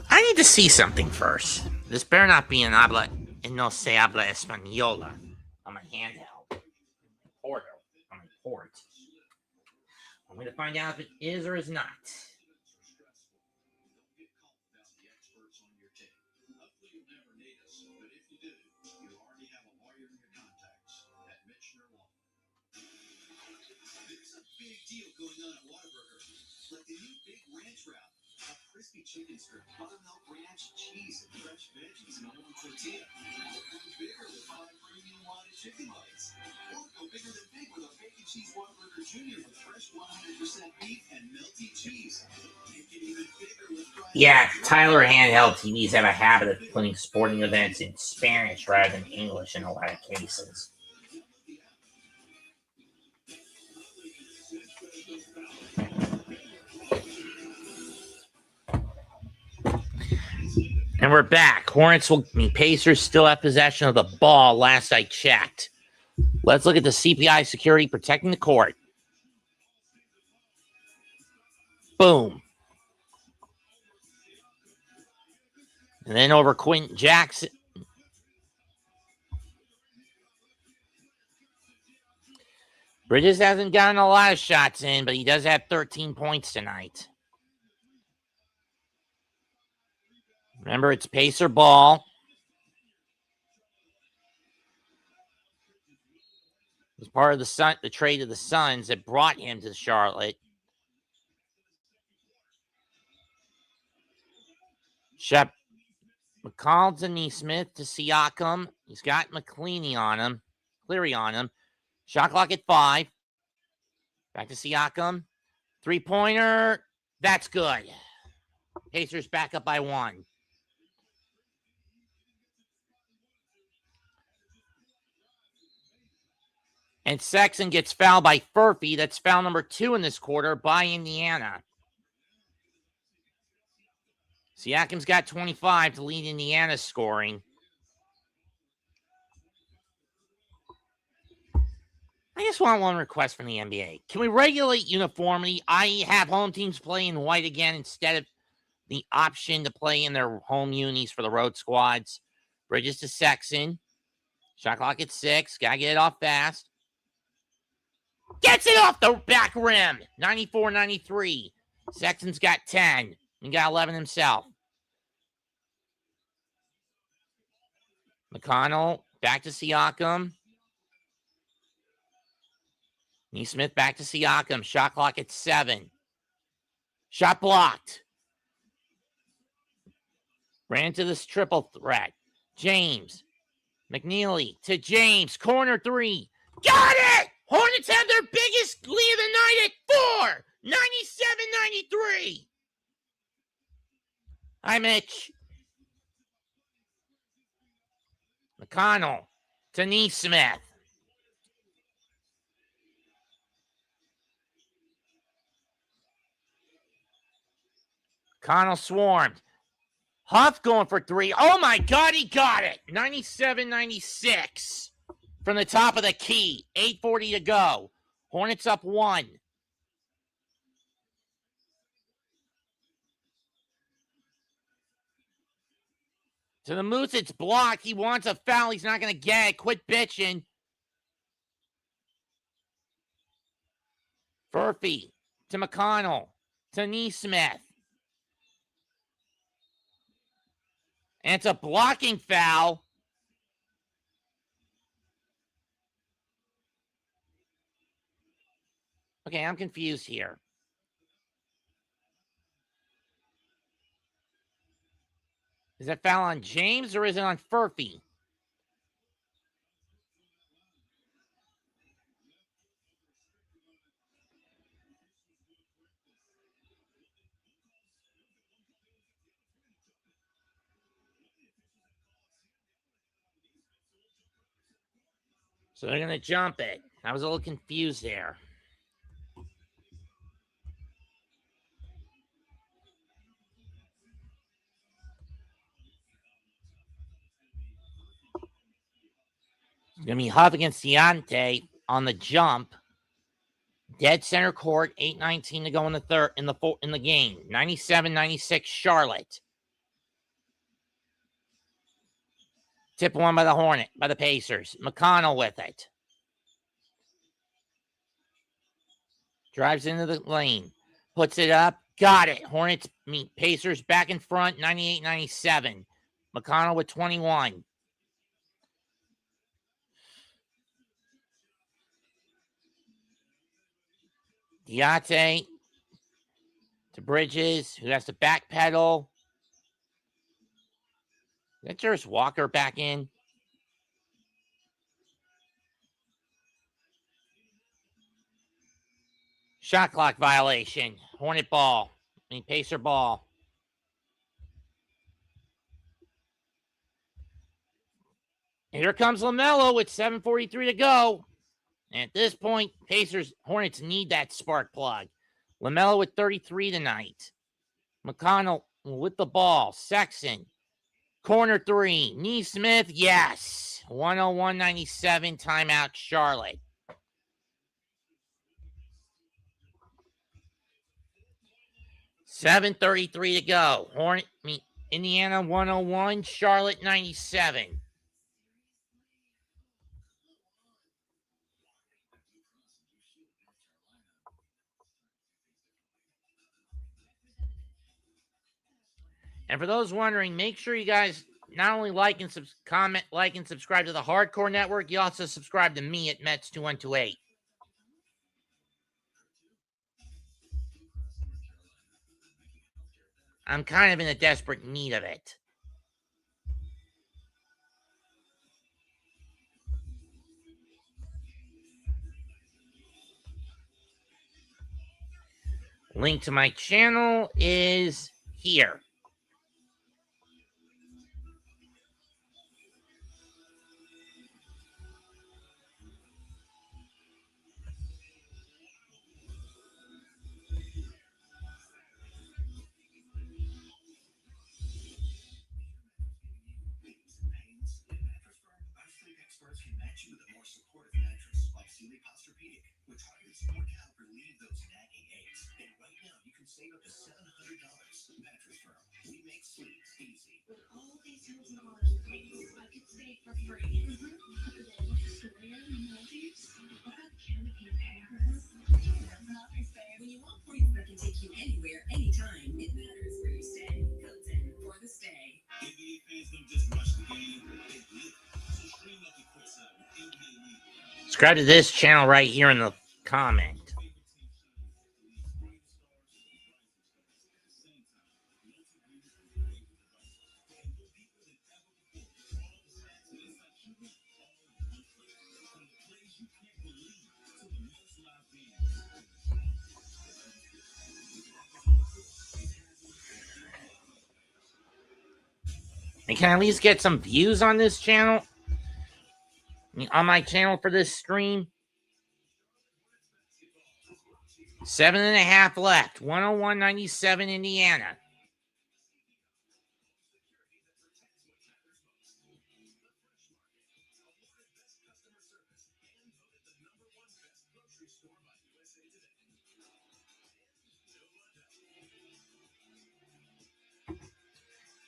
I need to see something first. This better not be an habla and no se habla española on my handheld. Or on my port. I'm going to find out if it is or is not. Crispy chicken strip, buttermilk ranch, cheese, and fresh veggies in only tortilla. Or go bigger with 5 premium wadded chicken bites. Or go bigger than big with our bacon cheese Whataburger Jr. with fresh 100% beef and melty cheese. Make it even bigger with Yeah, Tyler handheld TVs have a habit of putting sporting events in Spanish rather than English in a lot of cases. And we're back. Pacers still have possession of the ball last I checked. Let's look at the CPI security protecting the court. Boom. And then over Quentin Jackson. Bridges hasn't gotten a lot of shots in, but he does have 13 points tonight. Remember, it's Pacer ball. It was part of the trade of the Suns that brought him to Charlotte. Shep McCall to Neesmith to Siakam. He's got McCleary on him. Shot clock at 5. Back to Siakam. Three-pointer. That's good. Pacers back up by 1. And Sexton gets fouled by Furphy. That's foul number 2 in this quarter by Indiana. Siakam's got 25 to lead Indiana's scoring. I just want one request from the NBA. Can we regulate uniformity? I have home teams play in white again instead of the option to play in their home unis for the road squads. Bridges to Sexton. Shot clock at 6. Got to get it off fast. Gets it off the back rim. 94-93. Sexton's got 10. He got 11 himself. McConnell back to Siakam. Neesmith back to Siakam. Shot clock at 7. Shot blocked. Ran to this triple threat. James. McNeely to James. Corner 3. Got it! Hornets have their biggest lead of the night at 4. 97-93. Hi, Mitch. McConnell to Neesmith. McConnell swarmed. Huff going for 3. Oh, my God, he got it. 97-96 from the top of the key. 8:40 to go. Hornets up 1. To the Moose, it's blocked. He wants a foul. He's not going to get it. Quit bitching. Furphy to McConnell to Neesmith. And it's a blocking foul. Okay, I'm confused here. Is that foul on James or is it on Furphy? So they're going to jump it. I was a little confused there. It's going to be Huff against Deontay on the jump. Dead center court, 8:19 to go in the game. 97-96 Charlotte. Tip 1 by the Pacers. McConnell with it. Drives into the lane. Puts it up. Got it. Pacers back in front, 98-97. McConnell with 21. Diate to Bridges, who has to backpedal. Is Juris Walker back in? Shot clock violation. Pacer ball. And here comes LaMelo with 7:43 to go. And at this point, Hornets need that spark plug. LaMelo with 33 tonight. McConnell with the ball. Sexton Corner 3, Neesmith, yes. 101.97, timeout, Charlotte. $7:33 to go. Indiana 101, Charlotte 97. And for those wondering, make sure you guys not only like and comment, like, and subscribe to the Hardcore Network, you also subscribe to me at Mets2128. I'm kind of in a desperate need of it. Link to my channel is here. Subscribe to this channel right here in the comment. And can I at least get some views on this channel? On my channel for this stream? 7.5 left. 101.97 Indiana.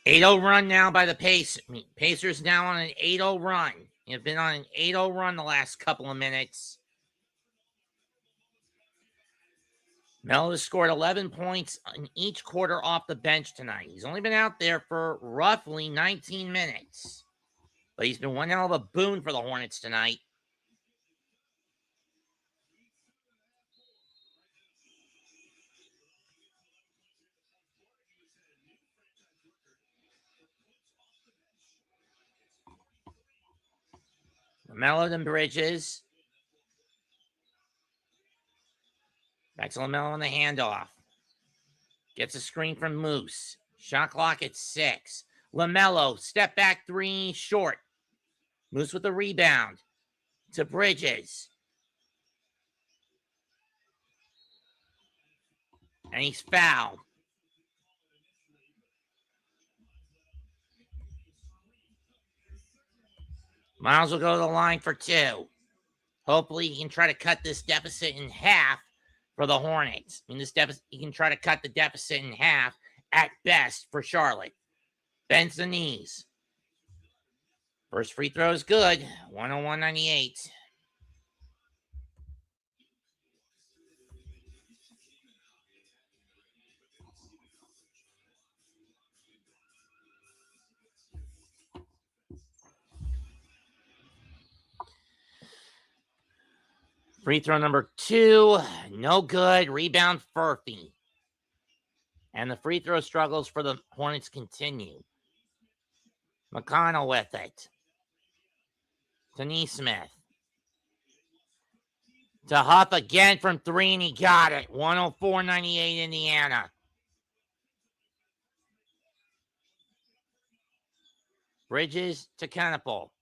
.80 run now by the Pacers now on an 8-0 run. They've been on an 8-0 run the last couple of minutes. Melo has scored 11 points in each quarter off the bench tonight. He's only been out there for roughly 19 minutes. But he's been one hell of a boon for the Hornets tonight. LaMelo to Bridges. Back to LaMelo on the handoff. Gets a screen from Moose. Shot clock at 6. LaMelo, step back 3, short. Moose with the rebound. To Bridges. And he's fouled. Miles will go to the line for 2. Hopefully he can try to cut this deficit in half for the Hornets. He can try to cut the deficit in half at best for Charlotte. Bends the knees. First free throw is good. 101.98. Free throw number 2, no good. Rebound Furphy. And the free throw struggles for the Hornets continue. McConnell with it. To Neesmith. To Huff again from 3, and he got it. 104.98 Indiana. Bridges to Kennepel.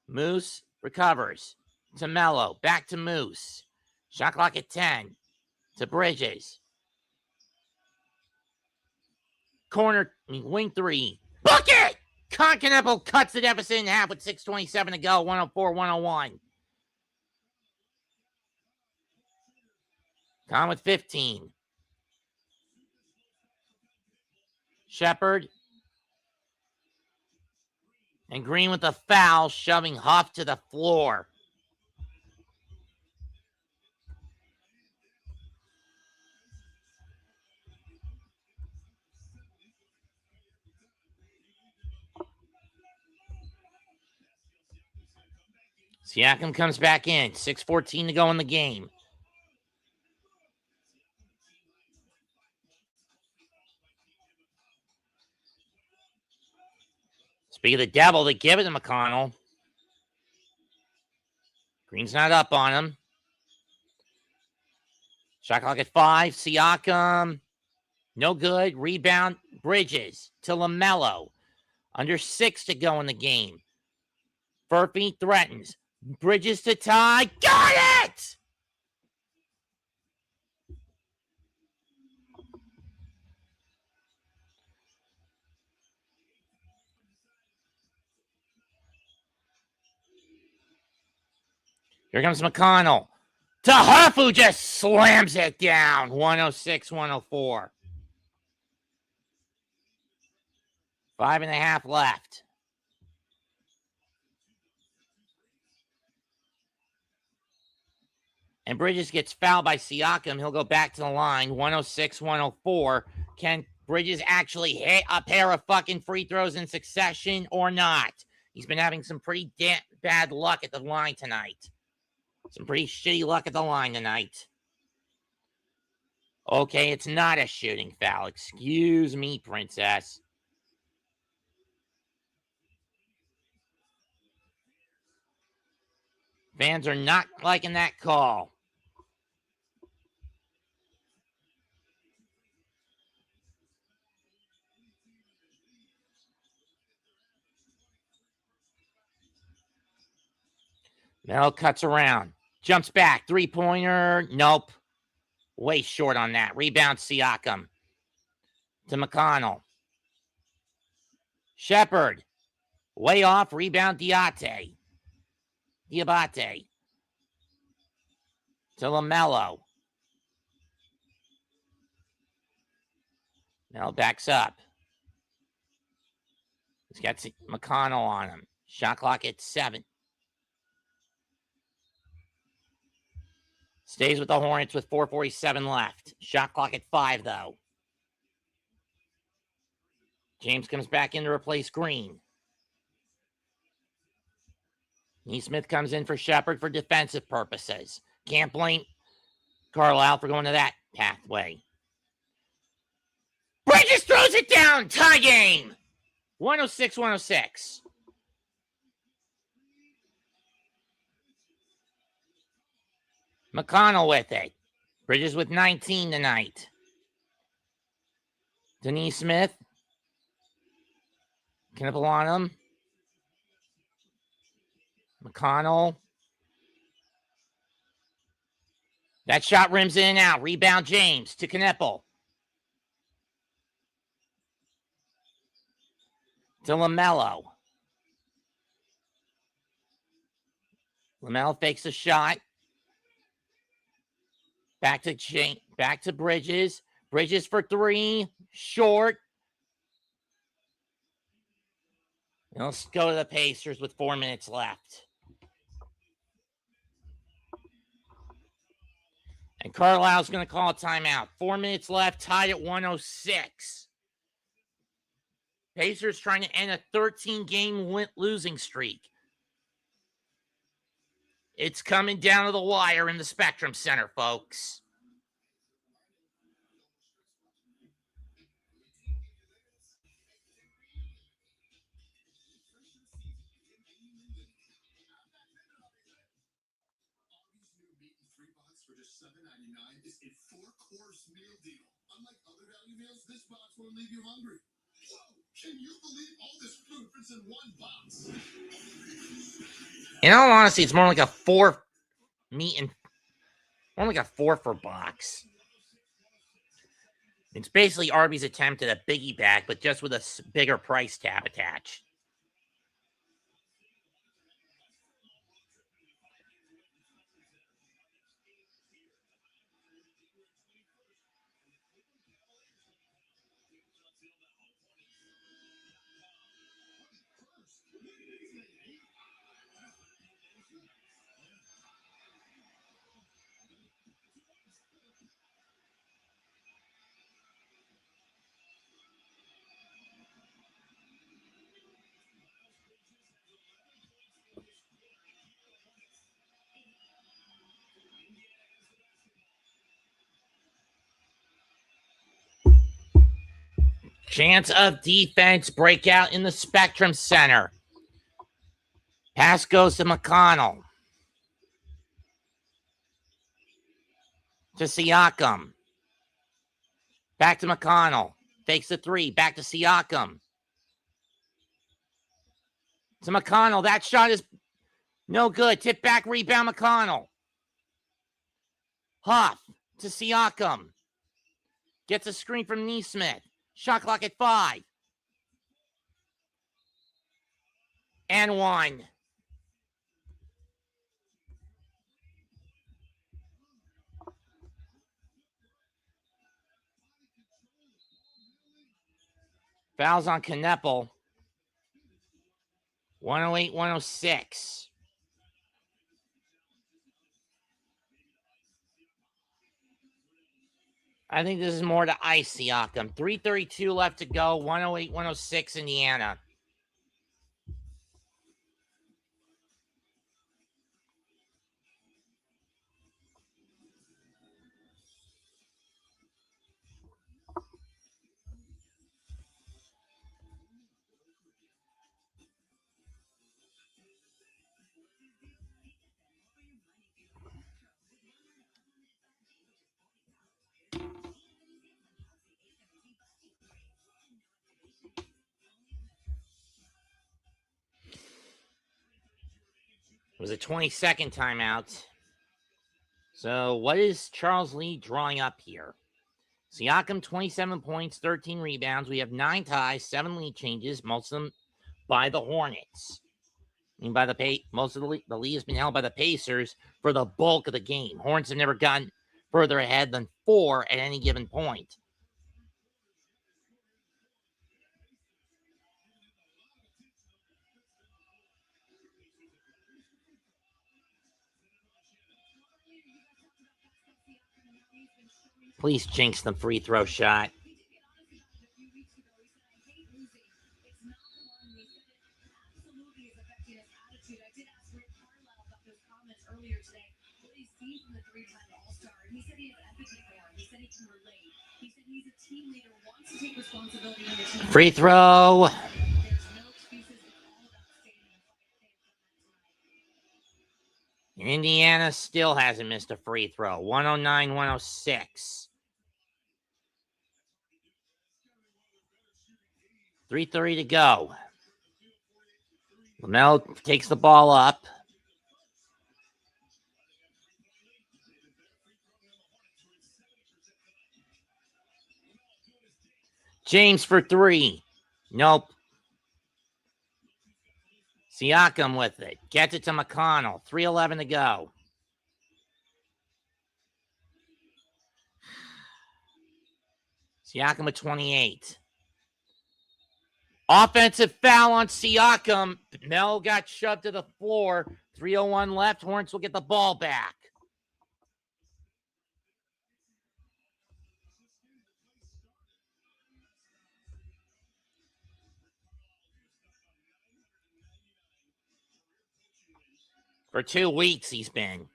Moose recovers. To Melo. Back to Moose. Shot clock at 10. To Bridges. wing 3. Book it! Kneppel cuts the deficit in half with 6:27 to go. 104-101. Con with 15. Shepard. And Green with a foul, shoving Huff to the floor. Siakam comes back in. 6:14 to go in the game. Speak of the devil, they give it to McConnell. Green's not up on him. Shot clock at 5. Siakam. No good. Rebound. Bridges to LaMelo. Under 6 to go in the game. Furphy threatens. Bridges to tie. Got it! Here comes McConnell. To Huff, who just slams it down. 106-104. 5.5 left. And Bridges gets fouled by Siakam. He'll go back to the line. 106-104. Can Bridges actually hit a pair of fucking free throws in succession or not? He's been having some pretty bad luck at the line tonight. Some pretty shitty luck at the line tonight. Okay, it's not a shooting foul. Excuse me, princess. Fans are not liking that call. Mel cuts around. Jumps back. Three-pointer. Nope. Way short on that. Rebound Siakam. To McConnell. Shepard. Way off. Rebound Diabate. To LaMelo. Mel backs up. He's got McConnell on him. Shot clock at 7. Stays with the Hornets with 4:47 left. Shot clock at 5, though. James comes back in to replace Green. Neesmith comes in for Shepard for defensive purposes. Can't blame Carlisle for going to that pathway. Bridges throws it down. Tie game. 106-106. McConnell with it. Bridges with 19 tonight. Denise Smith. Knippel on him. McConnell. That shot rims in and out. Rebound James to Knippel. To LaMelo. LaMelo fakes a shot. Back to Bridges. Bridges for 3. Short. And let's go to the Pacers with 4 minutes left. And Carlisle's going to call a timeout. 4 minutes left, tied at 106. Pacers trying to end a 13-game losing streak. It's coming down to the wire in the Spectrum Center, folks. For just $7.99 is a 4-course meal deal. Unlike other value meals, this box won't leave you hungry. Whoa! Can you believe all this food fits in one box? In all honesty, it's more like a 4 meat and more like a 4 for box. It's basically Arby's attempt at a biggie bag, but just with a bigger price tab attached. Chance of defense breakout in the Spectrum Center. Pass goes to McConnell. To Siakam. Back to McConnell. Fakes the three. Back to Siakam. To McConnell. That shot is no good. Tip back, rebound, McConnell. Huff to Siakam. Gets a screen from Neesmith. Shot clock at 5. And 1. Fouls on Kneppel. 108-106. I think this is more to ice Siakam. 3:32 left to go. 108-106 Indiana. It was a 20-second timeout. So what is Charles Lee drawing up here? Siakam, 27 points, 13 rebounds. We have 9 ties, 7 lead changes, most of them by the Hornets. I mean, by the most of the lead has been held by the Pacers for the bulk of the game. Hornets have never gotten further ahead than 4 at any given point. Please jinx the free throw shot. Free throw. Indiana still hasn't missed a free throw. 109-106. 3:30 to go. LaMelo takes the ball up. James for 3. Nope. Siakam with it. Gets it to McConnell. 3:11 to go. Siakam with 28. Offensive foul on Siakam. Mel got shoved to the floor. 3:01 left. Hornets will get the ball back. For 2 weeks he's been.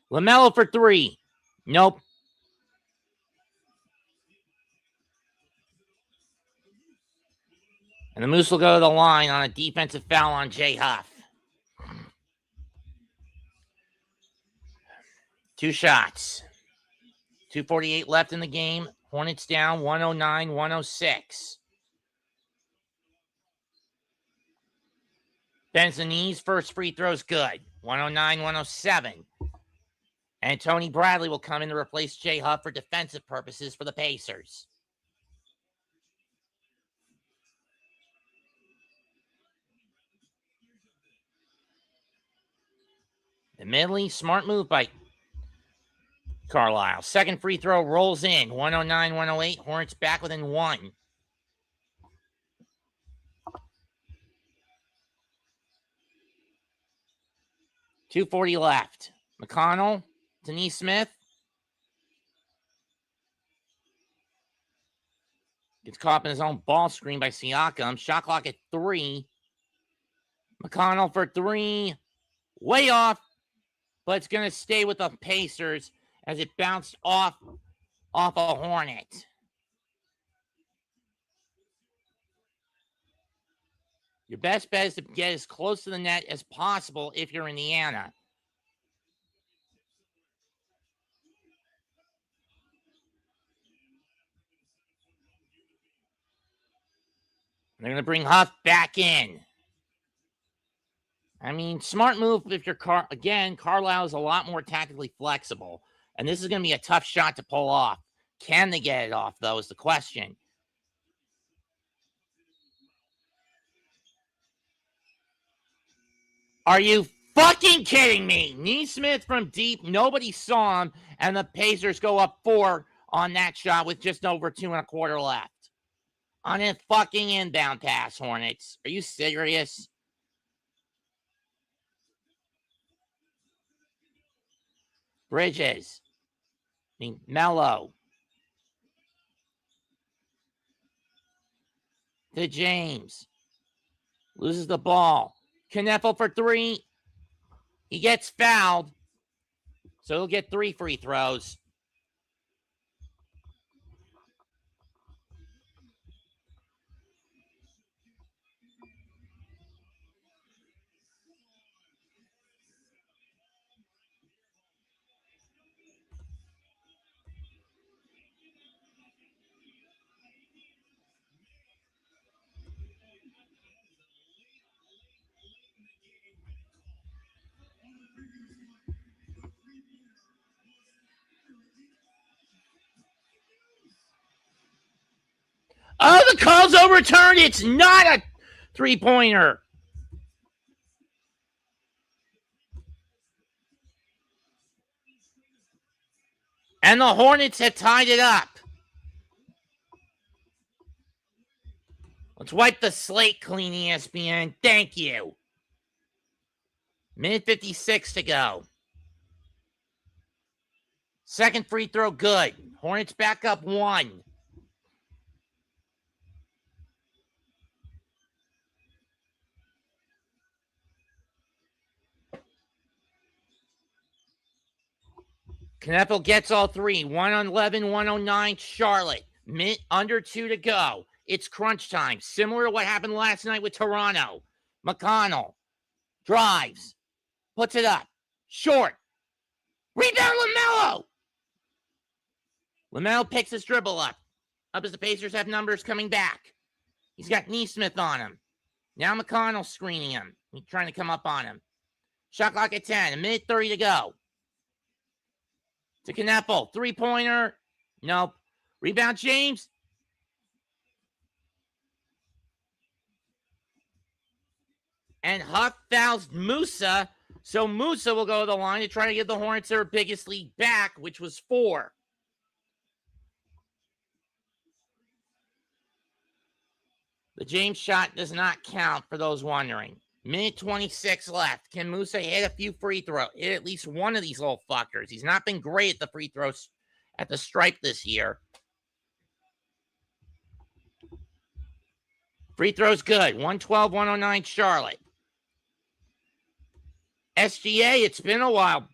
LaMelo for 3. Nope. And the Moose will go to the line on a defensive foul on Jay Huff. 2 shots. 2:48 left in the game. Hornets down 109-106. Benzani's first free throw is good. 109-107. And Tony Bradley will come in to replace Jay Huff for defensive purposes for the Pacers. Admittedly, smart move by Carlisle. Second free throw rolls in. 109-108. Hornets back within one. .240 left. McConnell to Nesmith. Gets caught up in his own ball screen by Siakam. Shot clock at 3. McConnell for 3. Way off. But it's going to stay with the Pacers as it bounced off a Hornet. Your best bet is to get as close to the net as possible if you're Indiana. They're going to bring Huff back in. I mean, smart move if you're Carlisle is a lot more tactically flexible. And this is going to be a tough shot to pull off. Can they get it off, though, is the question. Are you fucking kidding me? Nesmith from deep, nobody saw him, and the Pacers go up 4 on that shot with just over 2 1/4 left. On a fucking inbound pass, Hornets. Are you serious? Bridges. Mello. To James. Loses the ball. Kneffel for 3. He gets fouled. So he'll get 3 free throws. Oh, the call's overturned. It's not a three-pointer. And the Hornets have tied it up. Let's wipe the slate clean, ESPN. Thank you. Minute 56 to go. Second free throw, good. Hornets back up 1. Kneffel gets all 3. 111, 109, Charlotte. Minute under 2 to go. It's crunch time. Similar to what happened last night with Toronto. McConnell drives. Puts it up. Short. Rebound LaMelo. LaMelo picks his dribble up. Up as the Pacers have numbers coming back. He's got Nesmith on him. Now McConnell screening him. He's trying to come up on him. Shot clock at 10. 1:30 to go. To Kneffel. 3-pointer. Nope. Rebound James. And Huff fouls Musa. So Musa will go to the line to try to give the Hornets their biggest lead back, which was 4. The James shot does not count for those wondering. Minute 26 left. Can Musa hit a few free throws? Hit at least one of these little fuckers. He's not been great at the free throws at the stripe this year. Free throws good. 112, 109 Charlotte. SGA, it's been a while.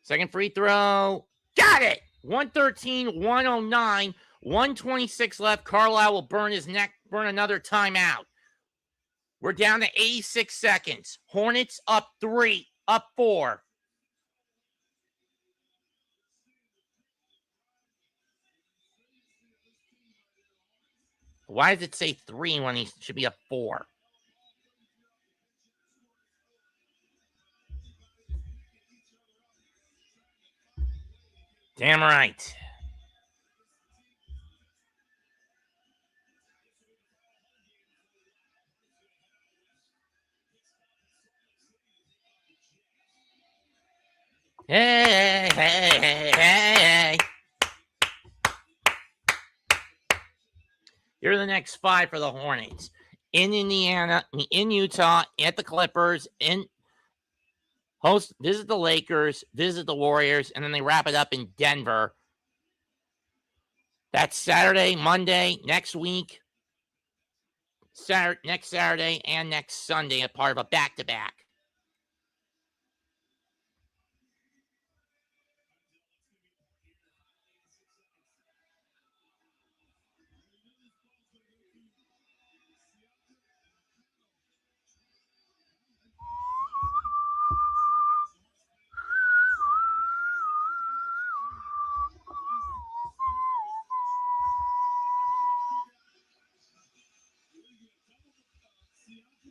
Second free throw. Got it. 113, 109, 126 left. Carlisle will burn another timeout. We're down to 86 seconds. Hornets up 3, up 4. Why does it say 3 when he should be a 4? Damn right. Hey, hey, hey, hey. Here are the next 5 for the Hornets. In Indiana, in Utah, at the Clippers, visit the Lakers, visit the Warriors, and then they wrap it up in Denver. That's Saturday, Monday, next week, next Saturday, and next Sunday, a part of a back-to-back.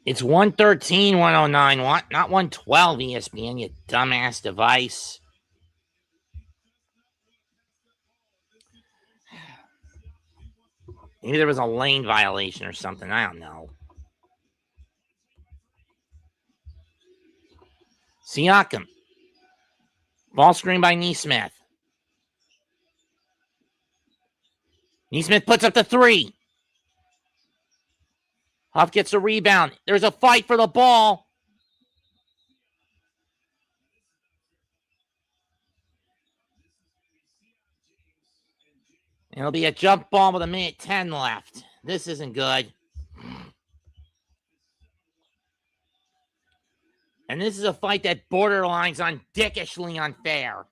It's 113, 109, not 112 ESPN, you dumbass device. Maybe there was a lane violation or something. I don't know. Siakam. Ball screen by Neesmith. Neesmith puts up the 3. Huff gets a rebound. There's a fight for the ball. It'll be a jump ball with 1:10 left. This isn't good. And this is a fight that borderlines on dickishly unfair.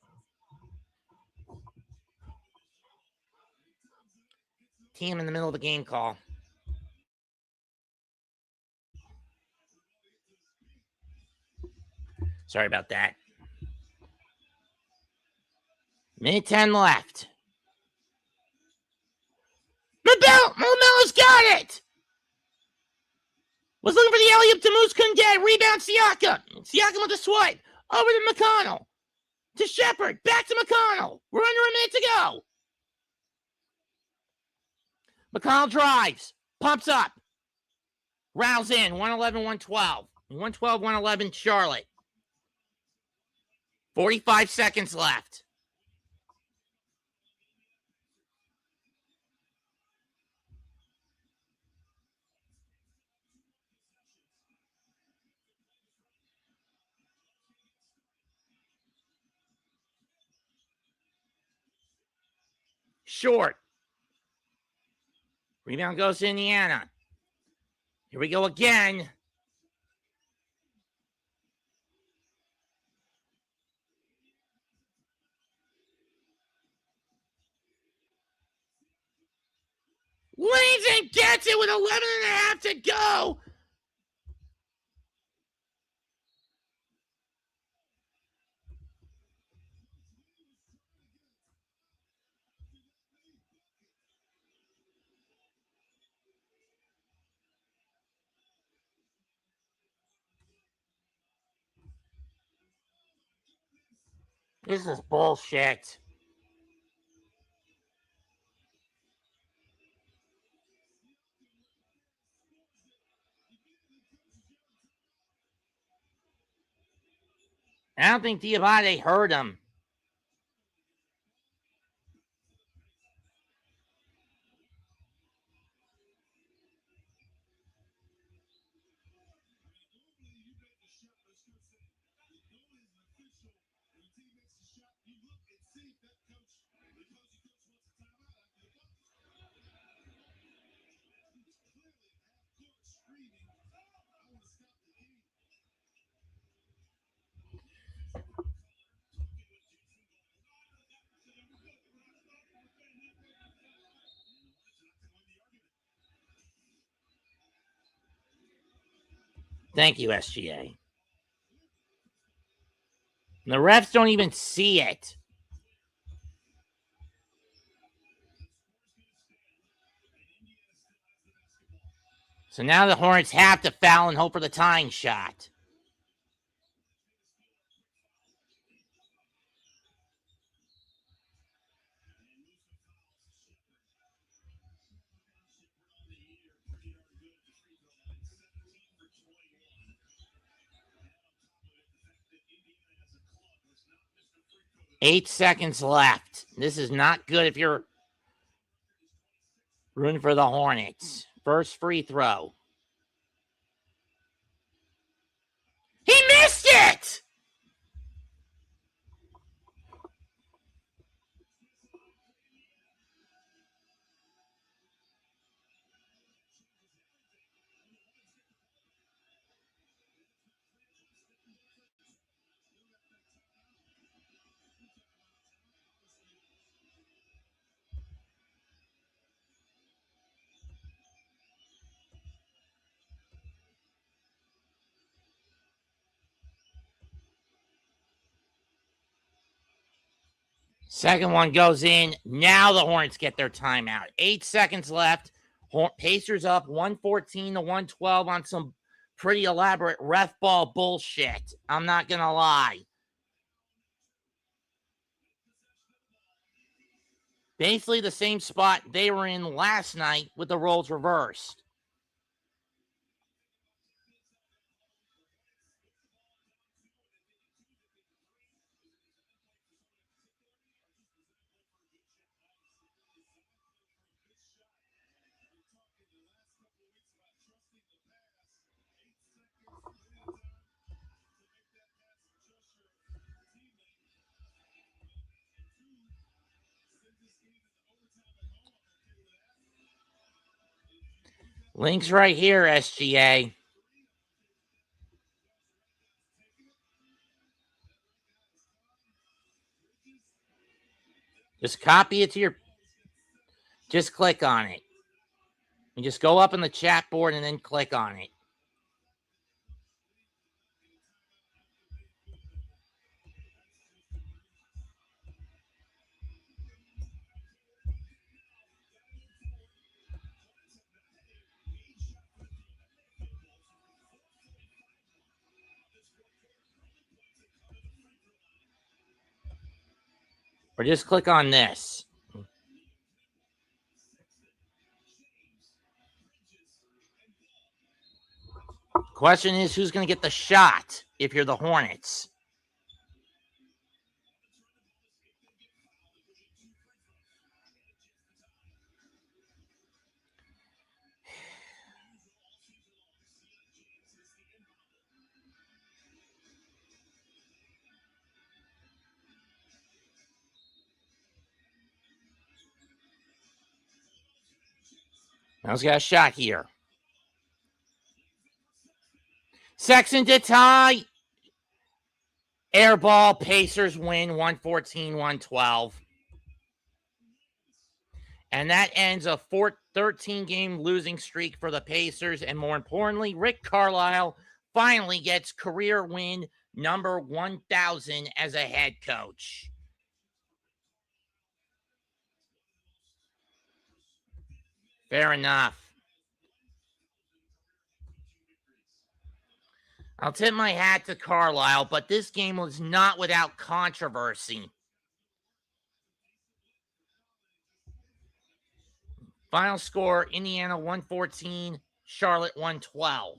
Team in the middle of the game call. Sorry about that. 1:10 left. Melo's got it. Was looking for the alley-oop to Moose, couldn't get it. Rebound Siakam. Siakam with a swipe. Over to McConnell. To Shepard. Back to McConnell. We're under a minute to go. McConnell drives. Pumps up. Rouse in. 111, 112. 112, 111 Charlotte. 45 seconds left. Short. Rebound goes to Indiana. Here we go again. Leans and gets it with 11.5 to go. This is bullshit. I don't think Diabate heard him. Thank you, SGA. The refs don't even see it. So now the Hornets have to foul and hope for the tying shot. Eight seconds left. This is not good if you're rooting for the Hornets. First free throw. He missed it! Second one goes in. Now the Hornets get their timeout. 8 seconds left. Pacers up 114 to 112 on some pretty elaborate ref ball bullshit. I'm not going to lie. Basically the same spot they were in last night with the roles reversed. Links right here, SGA. Just copy it to your... Just click on it. And just go up in the chat board and then click on it. Or just click on this. Question is, who's going to get the shot if you're the Hornets? Now he's got a shot here. Sexton to tie. Air ball. Pacers win 114-112. And that ends a 13-game losing streak for the Pacers. And more importantly, Rick Carlisle finally gets career win number 1,000 as a head coach. Fair enough. I'll tip my hat to Carlisle, but this game was not without controversy. Final score, Indiana 114, Charlotte 112.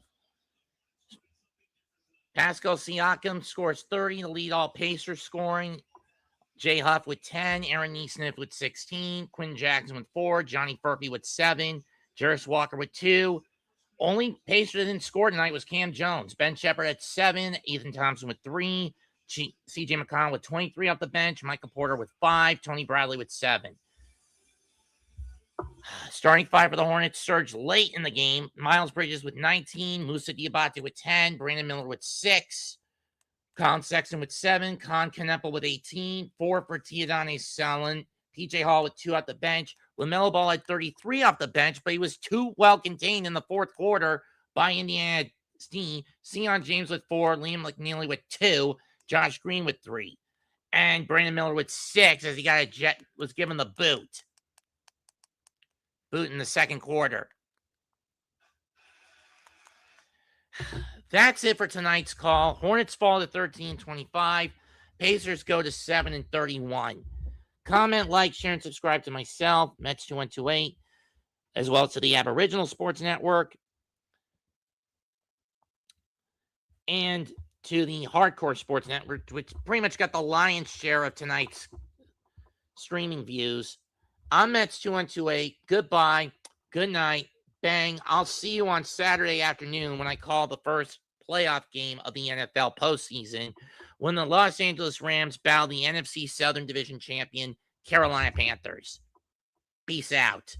Pascal Siakam scores 30 to lead all Pacers scoring. Jay Huff with 10, Aaron Nesmith with 16, Quinn Jackson with 4, Johnny Furphy with 7, Jarris Walker with 2. Only Pacer that didn't score tonight was Cam Jones. Ben Shepherd at 7, Ethan Thompson with 3, C.J. McConnell with 23 off the bench, Michael Porter with 5, Tony Bradley with 7. Starting 5 for the Hornets surged late in the game. Miles Bridges with 19, Moussa Diabate with 10, Brandon Miller with 6, Colin Sexton with 7, Con Canepa with 18, 4 for Teodane Selin, P.J. Hall with 2 off the bench. LaMelo Ball had 33 off the bench, but he was too well contained in the fourth quarter by Indiana team. Sion James with 4, Liam McNeely with 2, Josh Green with 3, and Brandon Miller with 6 as he was given the boot in the second quarter. That's it for tonight's call. Hornets fall to 13-25. Pacers go to 7-31. Comment, like, share, and subscribe to myself, Mets 2128, as well as to the Aboriginal Sports Network and to the Hardcore Sports Network, which pretty much got the lion's share of tonight's streaming views. I'm Mets 2128. Goodbye. Good night. Bang. I'll see you on Saturday afternoon when I call the first playoff game of the NFL postseason when the Los Angeles Rams battle the NFC Southern Division champion Carolina Panthers. Peace out.